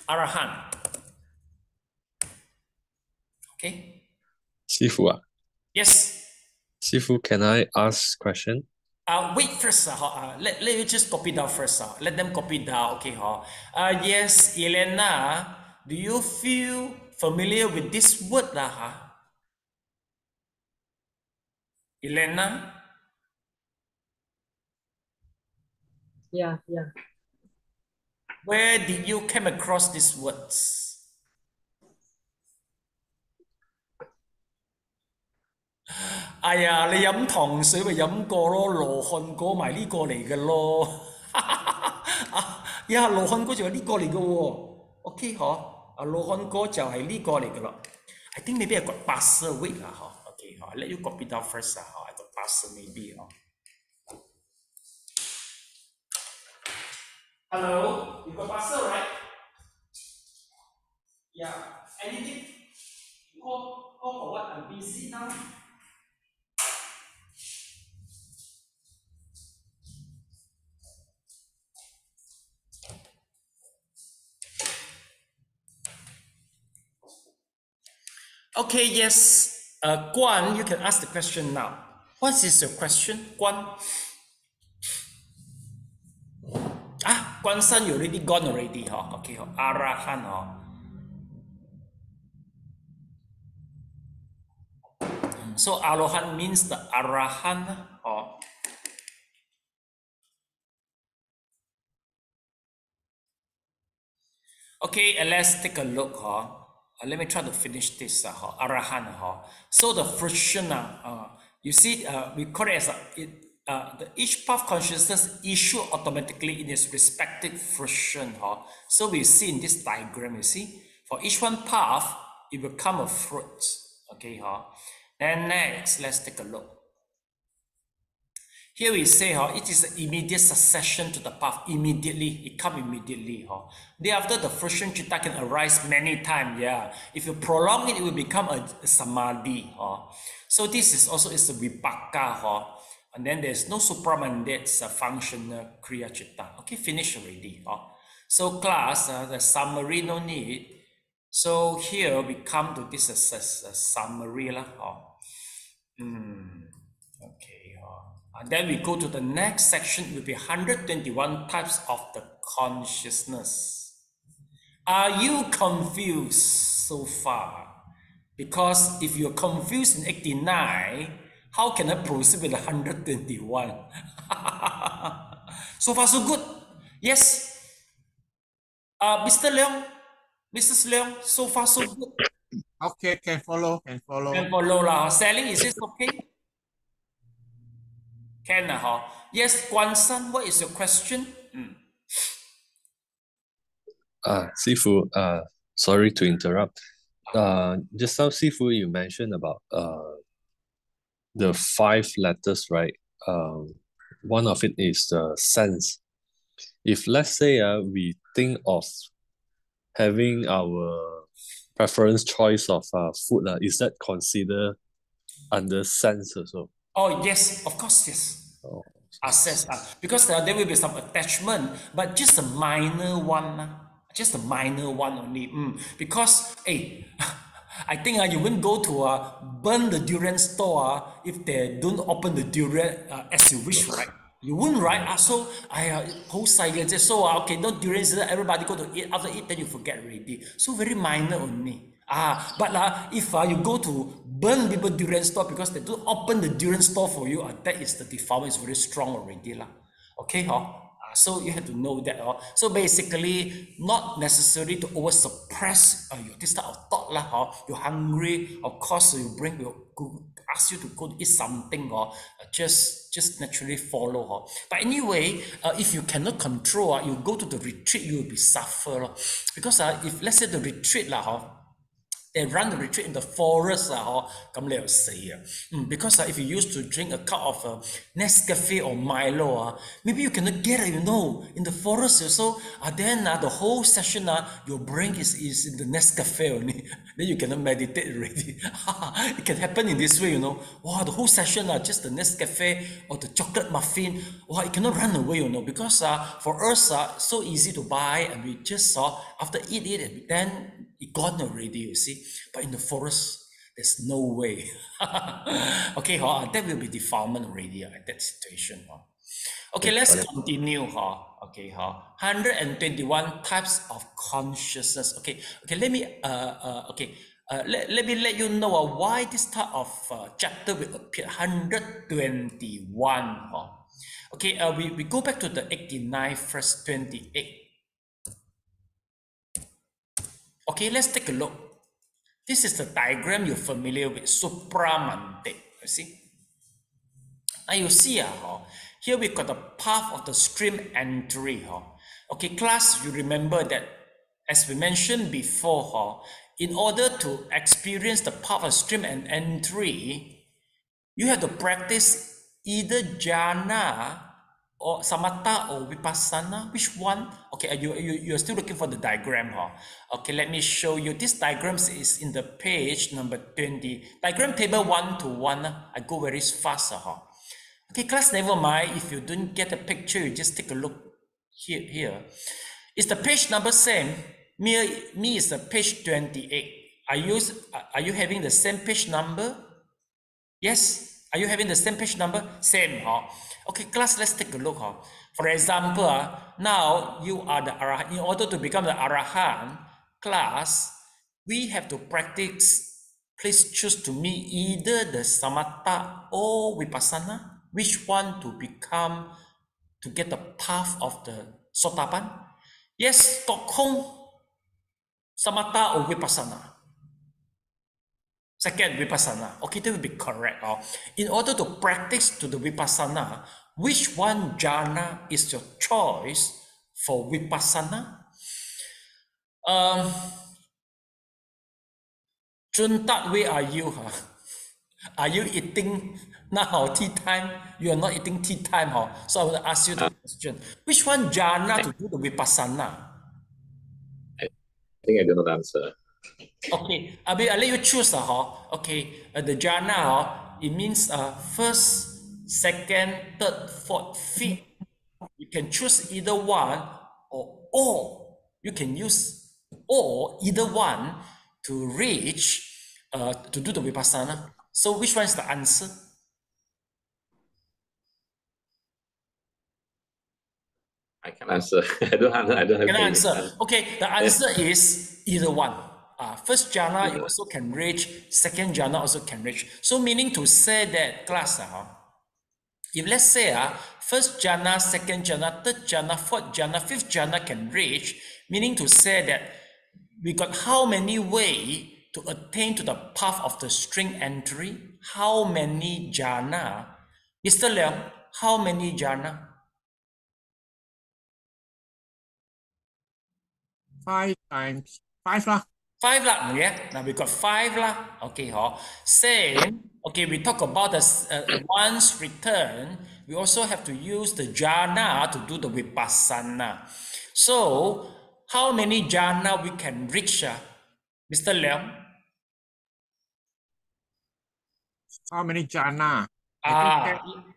Arahant. Okay. Sifu. Yes. Sifu, can I ask question? Wait first. Let you just copy down first. Let them copy down. Okay. Yes, Elena, do you feel familiar with this word? Elena? Yeah. Where did you come across these words? Eh呀，你飲糖水咪飲過咯，羅漢果埋呢個嚟嘅咯。呀，羅漢果就係呢個嚟嘅喎。OK 羅漢果就係呢個嚟嘅咯。I think maybe I got passer wait Okay I let you copy down first I got passer maybe Hello, you got passer right? Yeah. Anything? Call for what? I'm busy now. Okay, yes. Guan, you can ask the question now. What is your question, Guan? Guan San, you already gone already, Okay, Arahant, So Arahant means the Arahant, Okay, let's take a look, Let me try to finish this, Arahant, So the fruition, you see, we call it as each path consciousness issue automatically in its respective fruition. So we see in this diagram, you see, for each one path, it will come a fruit. Okay, then next, let's take a look. Here we say it is an immediate succession to the path. Immediately, it comes immediately. Thereafter, the fruition citta can arise many times. Yeah, if you prolong it, it will become a samadhi. So this is also a vipaka. And then there's no supramanda, functional kriya citta. Okay, finish already. So class, the summary no need. So here we come to this as a summary Okay. And then we go to the next section. It will be 121 types of the consciousness. Are you confused so far? Because if you're confused in 89, how can I proceed with 121? So far, so good. Yes. Mr. Leong, Mrs. Leong, so far, so good. Okay, can follow. Can follow. Sally, is this okay? Can Yes, Guan San, what is your question? Sifu, sorry to interrupt. Just now, Sifu, you mentioned about the 5 letters, right? One of it is the sense. If let's say we think of having our preference choice of food, is that considered under sense also? Oh yes, of course, yes. Sense, because there will be some attachment, but just a minor one, just a minor one only. Because I think you won't go to burn the durian store if they don't open the durian as you wish, right? You wouldn't, right? So whole silence. So okay, no durian. Everybody go to eat. After eat, then you forget already. So very minor only. But if you go to burn people durian store because they don't open the durian store for you, that is the defilement is very strong already. Okay, So you have to know that. So basically, not necessary to over suppress this type of thought lah. You're hungry, of course will ask you to go eat something or just naturally follow. But anyway, if you cannot control, you go to the retreat, you will be suffer. Because if let's say the retreat lah, they run the retreat in the forest, because if you used to drink a cup of Nescafe or Milo, maybe you cannot get it, in the forest. So then the whole session, your brain is in the Nescafe only. Then you cannot meditate already. It can happen in this way, Wow, the whole session, just the Nescafe or the chocolate muffin. Wow, it cannot run away, because for us, so easy to buy, and we just after eat it, then it gone already, you see. But in the forest, there's no way. Okay, that will be defilement already at that situation. Okay, let's continue. Okay, 121 types of consciousness. Okay, let me let me let you know why this type of chapter will appear. 121. Okay, we go back to the 89 verse 28. Okay, let's take a look. This is the diagram you're familiar with, supramanda. You see? Now you see, here we got the path of the stream entry. Okay, class, you remember that as we mentioned before, in order to experience the path of stream and entry, you have to practice either jhana or samatha or vipassana. Which one? Okay, you're still looking for the diagram. Okay, let me show you. This diagram is in the page number 20. Diagram table 1 to 1. I go very fast. Okay, class, never mind. If you don't get a picture, you just take a look here. Is the page number same? Me is the page 28. Are you having the same page number? Yes. Are you having the same page number? Same. Okay, class, let's take a look. For example, now you are the Arahant. In order to become the Arahant, class, we have to practice. Please choose to me either the samatha or vipassana. Which one to get the path of the Sotapan? Yes, Stockholm, samatha or vipassana. Second, vipassana. Okay, that will be correct. In order to practice to the vipassana, which one jhana is your choice for vipassana? Juntat, where are you? Are you eating now tea time? You are not eating tea time. So I will ask you the question. Which one jhana to do the vipassana? I think I don't know the answer. Okay, I'll let you choose. Okay, the jhana, it means first, second, third, fourth, fifth. You can choose either one or you can use or either one to reach to do the vipassana. So which one is the answer? I can answer. I don't have. Can answer? Okay, the answer is either one. First jhana you also can reach, second jhana also can reach. So meaning to say that, class, if let's say first jhana, second jhana, third jhana, fourth jhana, fifth jhana can reach, meaning to say that we got how many ways to attain to the path of the string entry? How many jhana? Mr. Leong, how many jhana? 5 times 5 lah. 5 lah, yeah. Now we got 5 lah. Okay, same. Okay, we talk about the once return. We also have to use the jhana to do the vipassana. So, how many jhana we can reach, Mr. Leong? How many jhana?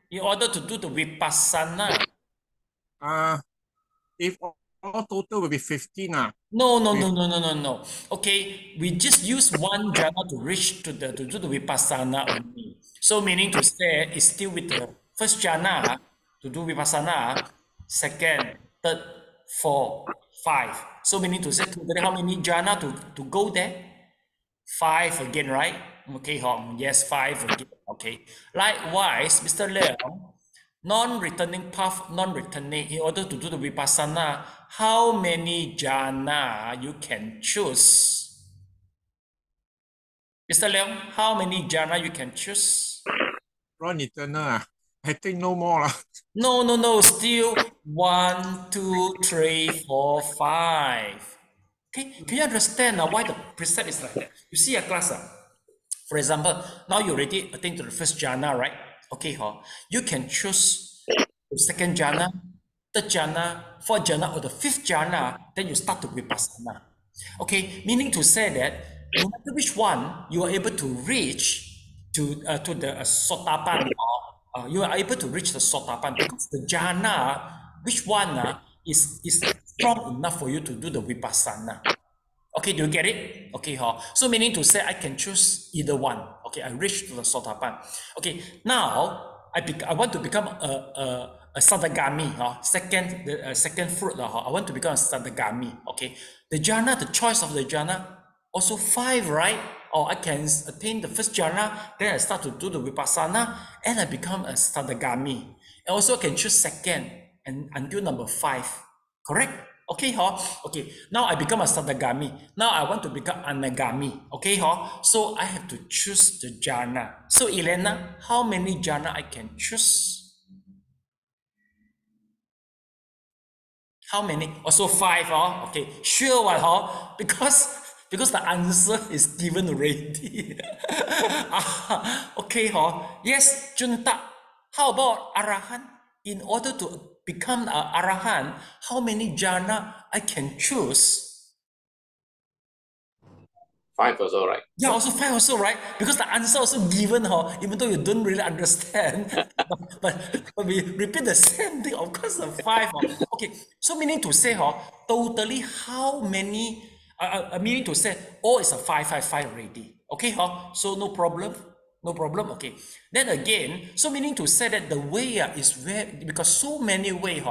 In order to do the vipassana. If all total will be 15. No. Okay, we just use one jhana to reach to do the vipassana only. So meaning to say, it's still with the first jhana to do vipassana, second, third, fourth, 5. So meaning to say, how many jhana to go there? 5 again, right? Okay, yes, 5 again. Okay. Likewise, Mr. Leong, Non-returning path, non-returning. In order to do the vipassana, how many jhana you can choose? Mr. Leong, how many jhana you can choose? Non-eternal. I think no more. No, still 1, 2, 3, 4, 5. Okay, can you understand now why the precept is like that? You see a class, for example, now you already attain to the first jhana, right? Okay, you can choose the second jhana, third jhana, fourth jhana, or the fifth jhana, then you start to vipassana. Okay, meaning to say that no matter which one, you are able to reach to the sotapan, or you are able to reach the sotapan because the jhana, which one is strong enough for you to do the vipassana. Okay, do you get it? Okay, so meaning to say I can choose either one. Okay, I reach to the sotapan. Okay, now I want to become a sadagami, second fruit. I want to become a sadagami. Okay, the jhana, the choice of the jhana, also 5, right? Or I can attain the first jhana, then I start to do the vipassana, and I become a sadagami. And also I can choose second and until number 5. Correct? Okay, okay. Now I become a sadagami. Now I want to become anagami. Okay, so I have to choose the jhana. So Elena, how many jhana I can choose? How many? Also 5, okay. Sure what, because the answer is given already. Okay, yes, Junta. How about Arahan? In order to become an Arahan, how many jhana I can choose? 5 also, right? Yeah, also 5 also, right? Because the answer also given, even though you don't really understand. but we repeat the same thing, of course, the 5. Okay, so meaning to say, totally how many, meaning to say, all is a 5 already. Okay, so no problem. No problem, okay. Then again, so meaning to say that the way is very, because so many way,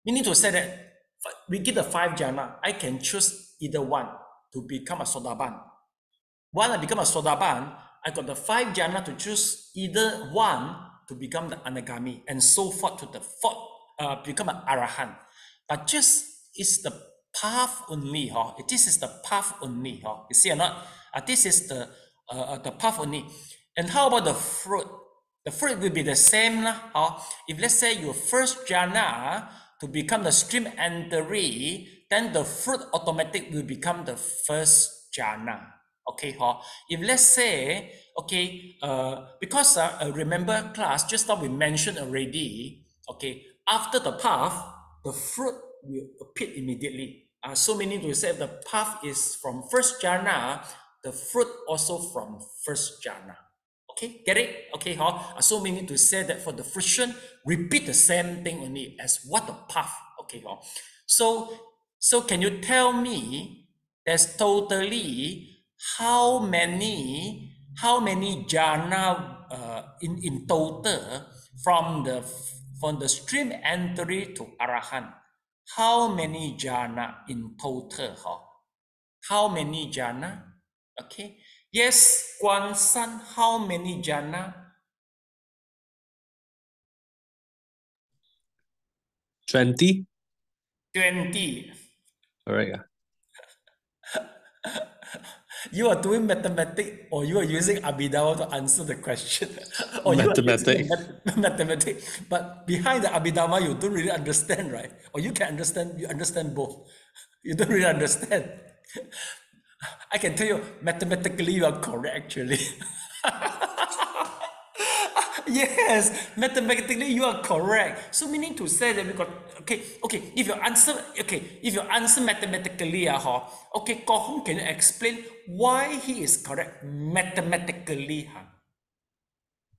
meaning to say that we give the 5 jhana, I can choose either one to become a sotapan. While I become a sotapan, I got the 5 jhana to choose either one to become the anagami and so forth to the 4th, become an arahan. But just is the path only, this is the path only, you see or not? This is the path only. And how about the fruit? The fruit will be the same. If let's say your first jhana to become the stream entry, then the fruit automatic will become the first jhana. Okay, if let's say, okay, because remember class, just now we mentioned already, okay, after the path, the fruit will appear immediately. So meaning to say the path is from first jhana, the fruit also from first jhana. Okay, get it? Okay, so meaning to say that for the fruition, repeat the same thing only as what the path. Okay, so can you tell me there's totally how many jhana in total from the stream entry to arahan? How many jhana in total? How many jhana? Okay. Yes, Guan San, how many jhana? 20. 20. Correct. You are doing mathematics or you are using abhidhamma to answer the question. Or Mathematics. you are using mathematics. But behind the abhidhamma, you don't really understand, right? Or you can understand, you understand both. You don't really understand. I can tell you, mathematically, you are correct, actually. Yes, mathematically you are correct. So meaning to say that we got okay. If you answer mathematically, okay, Ko Hong, can you explain why he is correct mathematically?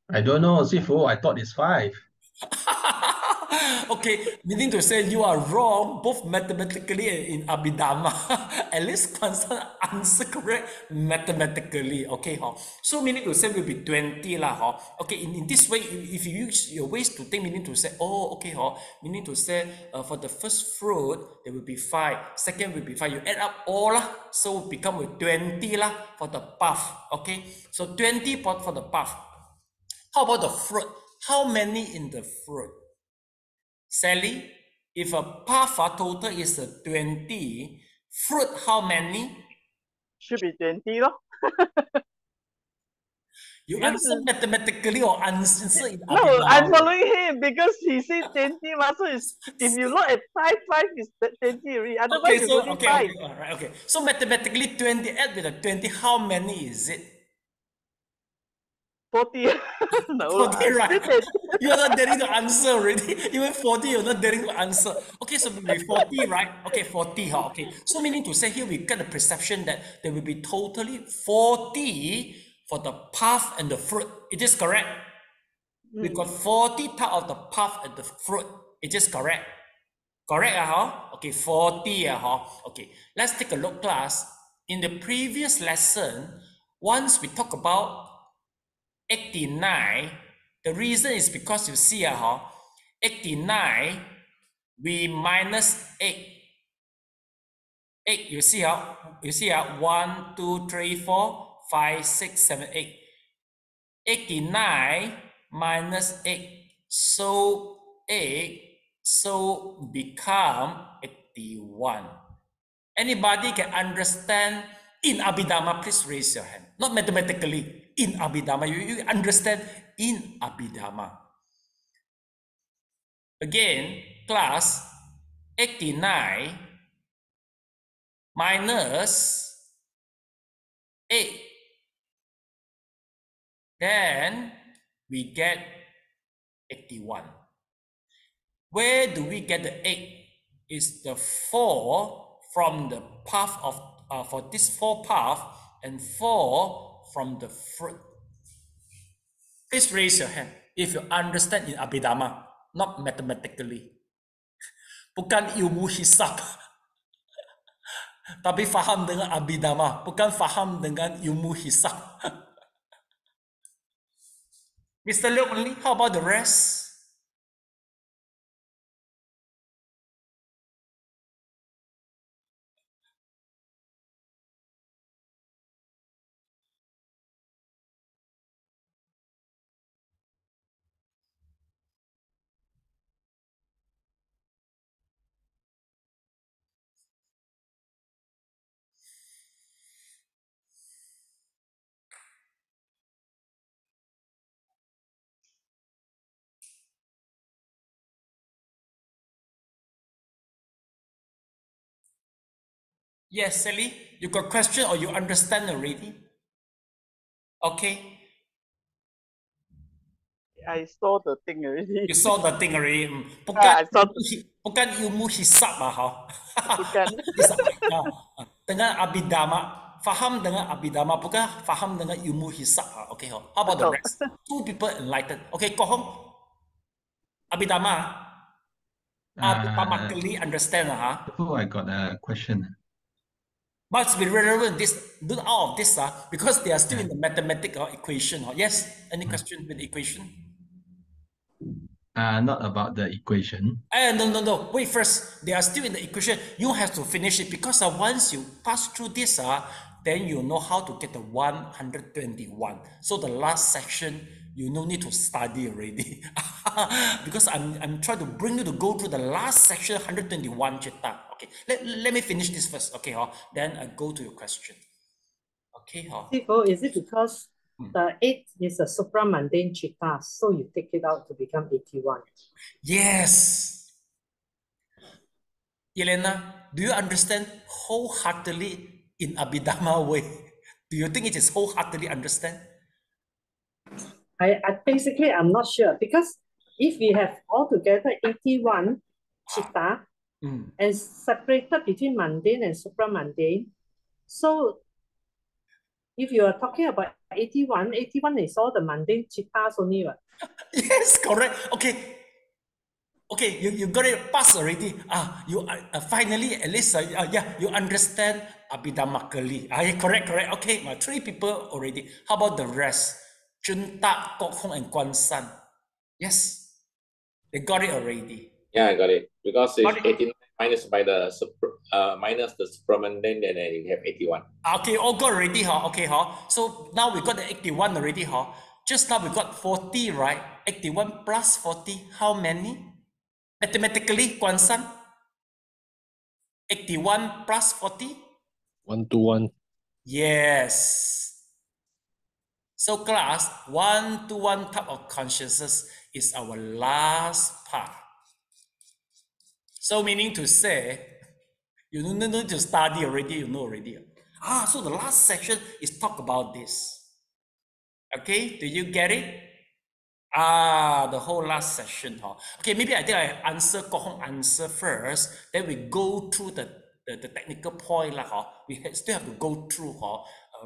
I don't know, Sifu. I thought it's 5. Okay, meaning to say you are wrong both mathematically and in abhidhamma. At least Kwanzaa answer correct mathematically. Okay, so meaning to say will be 20 lah. Okay, in this way, if you use your ways to think, meaning to say, oh, okay, meaning to say for the first fruit there will be 5, second will be 5. You add up all lah, so become with 20 lah for the path. Okay, so 20 for the path. How about the fruit? how many in the fruit? Sally, if a path total is 20, fruit how many? Should be 20 lor. You answer mathematically or answer in No, abhidhamma I'm way? following him because he said 20, so if you look at 5 is 20 already. Otherwise, Okay, it's so only okay, 5. okay, all right, okay. So mathematically, 20 add with the 20, how many is it? 40. No, 40, right? still 10. You're not daring to answer already. Even 40, you're not daring to answer. Okay, so with 40, right? Okay, 40, huh? Okay. So meaning to say here, we get the perception that there will be totally 40 for the path and the fruit. It is correct. We got 40 type of the path and the fruit. It is correct. Correct, huh? Okay, 40, huh? Okay, let's take a look, class. In the previous lesson, once we talk about 89, the reason is because you see, 89, we minus 8. 8, you see, 1, 2, 3, 4, 5, 6, 7, 8. 89 minus 8. So 8, so become 81. Anybody can understand in abhidhamma? Please raise your hand. Not mathematically. In abhidhamma, you understand in abhidhamma. Again, class, 89 minus 8. Then we get 81. Where do we get the 8? Is the 4 from the path of, for this 4 path, and 4 from the fruit. Please raise your hand if you understand in abhidhamma, not mathematically. Bukan ilmu hisab, tapi faham dengan abhidhamma, bukan faham dengan ilmu hisab. Mr. Leok only, how about the rest? Yes, Sally, you got question or you understand already? Okay. I saw the thing already. You saw the thing already. I saw Bukan ilmu hisab bukan. Hisab. Dengan abhidhamma, faham dengan abhidhamma, bukan faham dengan ilmu hisab. Okay, how about the rest? 2 people enlightened. Okay, go home. Abhidhamma. Abhidhamma understand, Before I got a question. Must be relevant do all of this, because they are still in the mathematical equation. Yes, any question with the equation? Not about the equation. No. Wait first. They are still in the equation. You have to finish it because once you pass through this, then you know how to get the 121. So the last section, you no need to study already. Because I'm trying to bring you to go through the last section, 121 citta. Okay, let me finish this first. Okay, then I go to your question. Okay, Is it because the 8 is a supramundane citta, so you take it out to become 81? Yes. Elena, do you understand wholeheartedly in abhidhamma way? Do you think it is wholeheartedly understand? I basically, I'm not sure, because if we have altogether 81 citta and separated between mundane and supramundane, so if you are talking about 81 is all the mundane cittas only, right? Yes, correct. Okay, you got it passed already. You finally at least you understand abhidhamma-kali. Correct. Okay, 3 people already. How about the rest? Junta, Kok Hong, and Guan San. Yes, they got it already. Yeah, I got it. Because it's 89 minus by the minus the supramundane, then you have 81. Okay, all got already, Okay, So now we got the 81 already, Just now we got 40, right? 81 plus 40, how many? Mathematically, Kwan San? 81 plus 40? 1 to 1. Yes. So class, 1 to 1 type of consciousness is our last part. So meaning to say, you don't need to study already, you know already. So the last section is talk about this. Okay, do you get it? The whole last session. Okay, maybe I think I answer Kok Hong answer first, then we go through the technical point. We still have to go through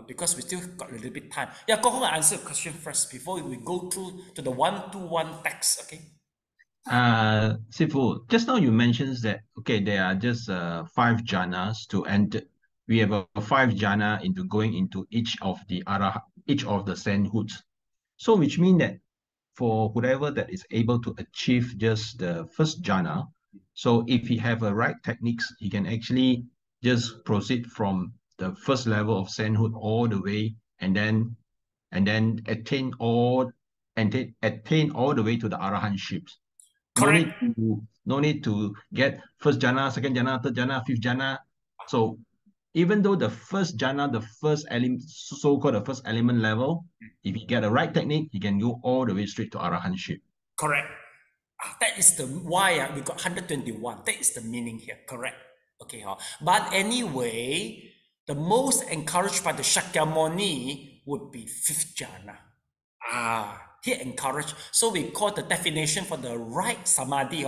because we still got a little bit time. Yeah, Kok Hong answer the question first before we go through to the 1-to-1 text. Okay. Sifu, just now you mentioned that there are just 5 jhanas to enter. We have a 5 jhana into going into each of the sainthoods. So which means that for whoever that is able to achieve just the first jhana, so if he have a right techniques, he can actually just proceed from the first level of sainthood all the way, and then attain all the way to the arahantship. Correct. No need to get first jhana, second jhana, third jhana, fifth jhana. So even though the first jhana, the first element, so-called the first element level, if you get the right technique, you can go all the way straight to arahantship. Correct. That is the why we got 121. That is the meaning here. Correct. Okay. But anyway, the most encouraged by the Shakyamuni would be 5th jhana. He encouraged. So we call the definition for the right samadhi,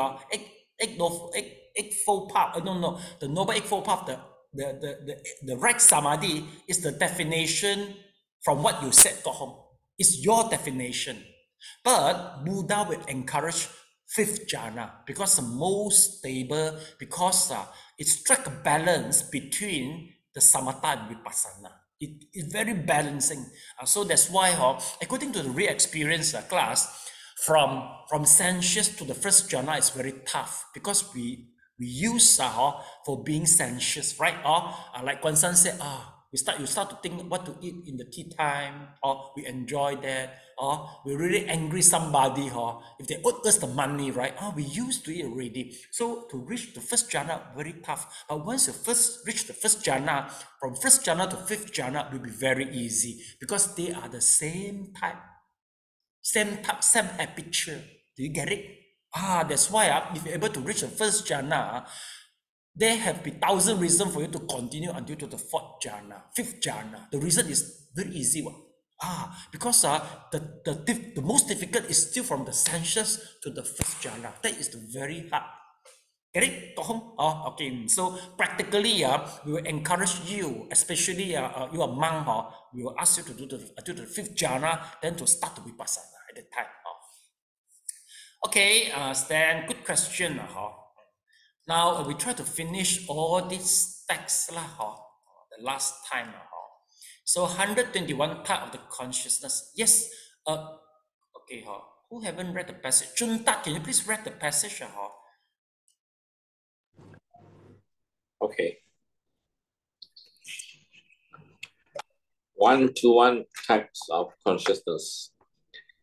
eightfold path. No, the noble eightfold path. The right samadhi is the definition from what you said, Kok Hong. It's your definition. But Buddha will encourage 5th jhana because the most stable, because it strikes a balance between the samatha and vipassana. It's very balancing. So that's why, according to the real experience class, from sensuous to the 1st jhana is very tough because we use for being sensuous, right? Like Kwan San said, you start to think what to eat in the tea time, or we enjoy that, or we're really angry somebody, if they owe us the money, right? We used to it already. So to reach the 1st jhana, very tough. But once you reach the 1st jhana, from 1st jhana to 5th jhana will be very easy because they are the same type, same aperture. Do you get it? That's why if you're able to reach the 1st jhana, there have been 1,000 reasons for you to continue until to the 4th jhana, 5th jhana. The reason is very easy one. Because the most difficult is still from the sensuous to the 1st jhana. That is the very hard. Get it, Kok Hong? Okay. So practically, we will encourage you, especially you are monk. We will ask you to do the 5th jhana, then to start the vipassana at the time. Okay, Stan, good question. Now we try to finish all these texts the last time. So 121 type of the consciousness. Yes. Okay. Who haven't read the passage? Junta, can you please read the passage? Okay. 1-to-1 types of consciousness.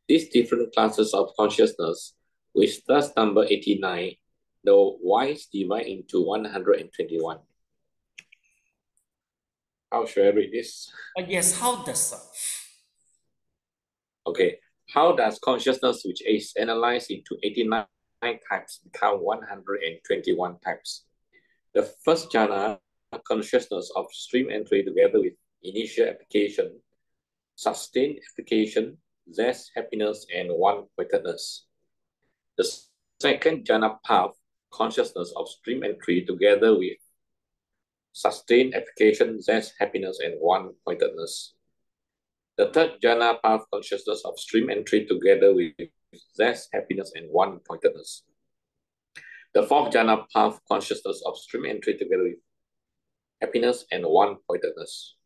These different classes of consciousness, which thus number 89, the wise divide into 121. How should I read this? Yes, how does Okay. How does consciousness, which is analyzed into 89 types, become 121 types? The 1st jhana, consciousness of stream entry together with initial application, sustained application, zest, happiness, and one-pointedness. The 2nd jhana path, consciousness of stream entry together with sustained application, zest, happiness, and one-pointedness. The 3rd jhana path, consciousness of stream entry together with zest, happiness, and one-pointedness. The 4th jhana path, consciousness of stream entry together with happiness and one-pointedness.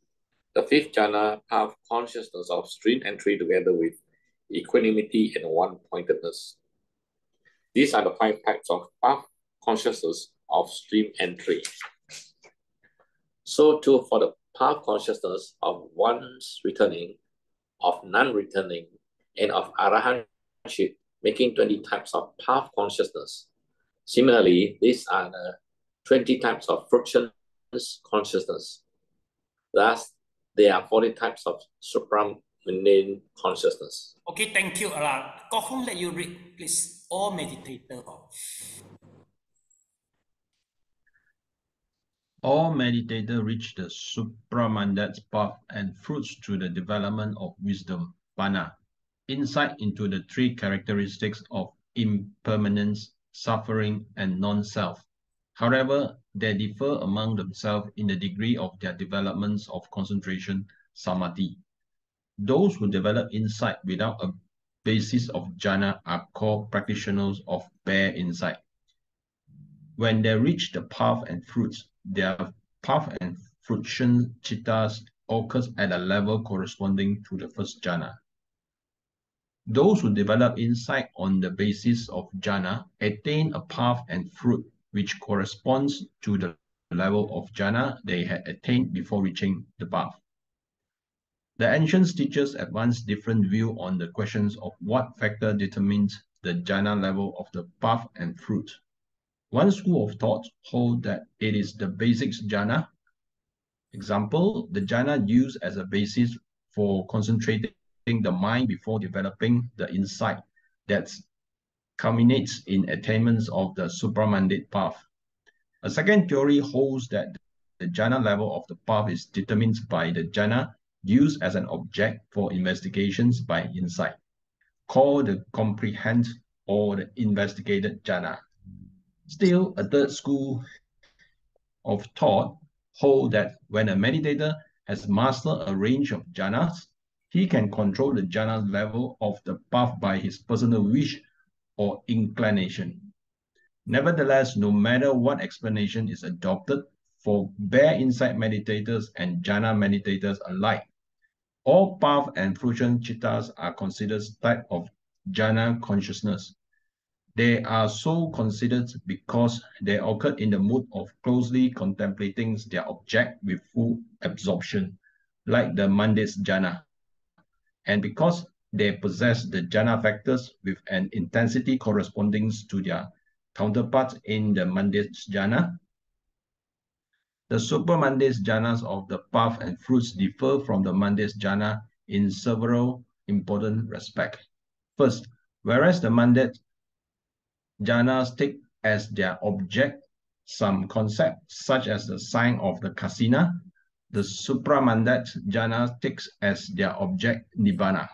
The 5th jhana path, consciousness of stream entry together with equanimity and one-pointedness. These are the 5 types of path consciousness of stream entry. So too for the path consciousness of one's returning, of non-returning, and of arahantship, making 20 types of path consciousness. Similarly, these are the 20 types of fruition consciousness. Thus, there are 40 types of supramundane consciousness. Okay, thank you. Có không let you read, please. All meditator. All meditators reach the supramandate path and fruits through the development of wisdom, panna, insight into the three characteristics of impermanence, suffering, and non-self. However, they differ among themselves in the degree of their developments of concentration, samadhi. Those who develop insight without a basis of jhana are called practitioners of bare insight. When they reach the path and fruits, their path and fruition chittas occurs at a level corresponding to the first jhana. Those who develop insight on the basis of jhana attain a path and fruit which corresponds to the level of jhana they had attained before reaching the path. The ancient teachers advanced different view on the questions of what factor determines the jhana level of the path and fruit. One school of thought holds that it is the basic jhana. Example, the jhana used as a basis for concentrating the mind before developing the insight that culminates in attainments of the supramandate path. A second theory holds that the jhana level of the path is determined by the jhana used as an object for investigations by insight, called the comprehend or the investigated jhana. Still, a third school of thought holds that when a meditator has mastered a range of jhanas, he can control the jhana level of the path by his personal wish or inclination. Nevertheless, no matter what explanation is adopted for bare insight meditators and jhana meditators alike, all path and fruition chittas are considered type of jhana consciousness. They are so considered because they occur in the mood of closely contemplating their object with full absorption, like the mandate jhana, and because they possess the jhana factors with an intensity corresponding to their counterparts in the mandate jhana. The supramandate jhanas of the path and fruits differ from the mandate jhana in several important respects. First, whereas the mandate jhanas take as their object some concept such as the sign of the kasina, the supramandate jhana takes as their object nibbana,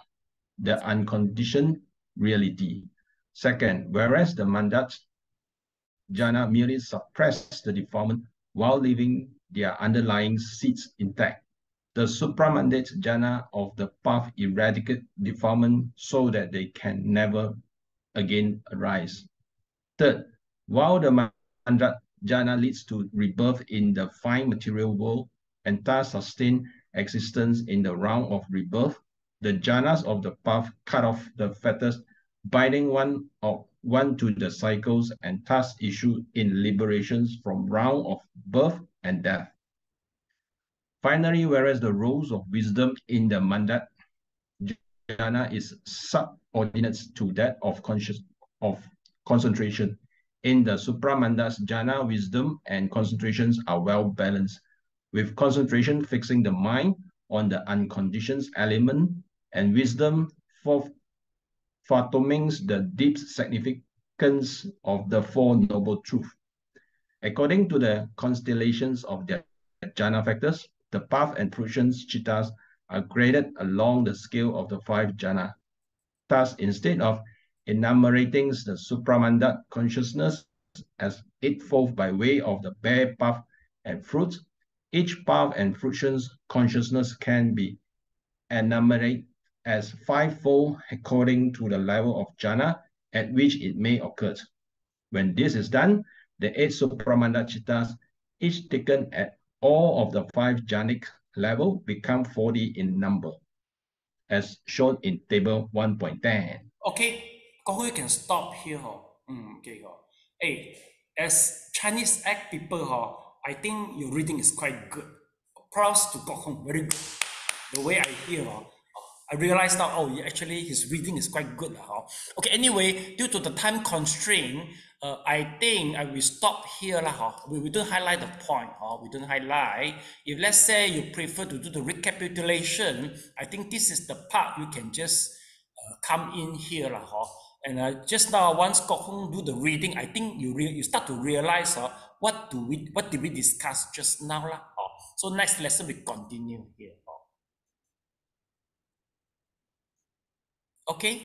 the unconditioned reality. Second, whereas the mandate jhana merely suppress the defilement while leaving their underlying seeds intact, the supramandate jhana of the path eradicate defilement so that they can never again arise. Third, while the mandate jhana leads to rebirth in the fine material world and thus sustain existence in the realm of rebirth, the jhanas of the path cut off the fetters binding one to the cycles and thus issue in liberations from realm of birth and death. Finally, whereas the roles of wisdom in the mandate jhana is subordinate to that of concentration, in the supramandate jhana, wisdom and concentrations are well balanced, with concentration fixing the mind on the unconditioned element and wisdom fathoming the deep significance of the Four Noble Truths. According to the constellations of their jhana factors, the path and fruition chittas are graded along the scale of the 5 jhana. Thus, instead of enumerating the supramandate consciousness as eightfold by way of the bare path and fruits, each path and fruition consciousness can be enumerated as 5-fold according to the level of jhana at which it may occur. When this is done, the 8 supramandate chittas, each taken at all of the 5 jhanic level, become 40 in number, as shown in table 1.10. Okay, we can stop here. Okay. Hey, as Chinese act people, I think your reading is quite good. Props to Kok Hong, very good. The way I hear, I realized now, oh, yeah, actually his reading is quite good. Okay, anyway, due to the time constraint, I think I will stop here. We don't highlight the point. We don't highlight. If let's say you prefer to do the recapitulation, I think this is the part you can just come in here. And just now, once Kok Hong do the reading, I think you start to realize what did we discuss just now. So next lesson we continue here. Okay.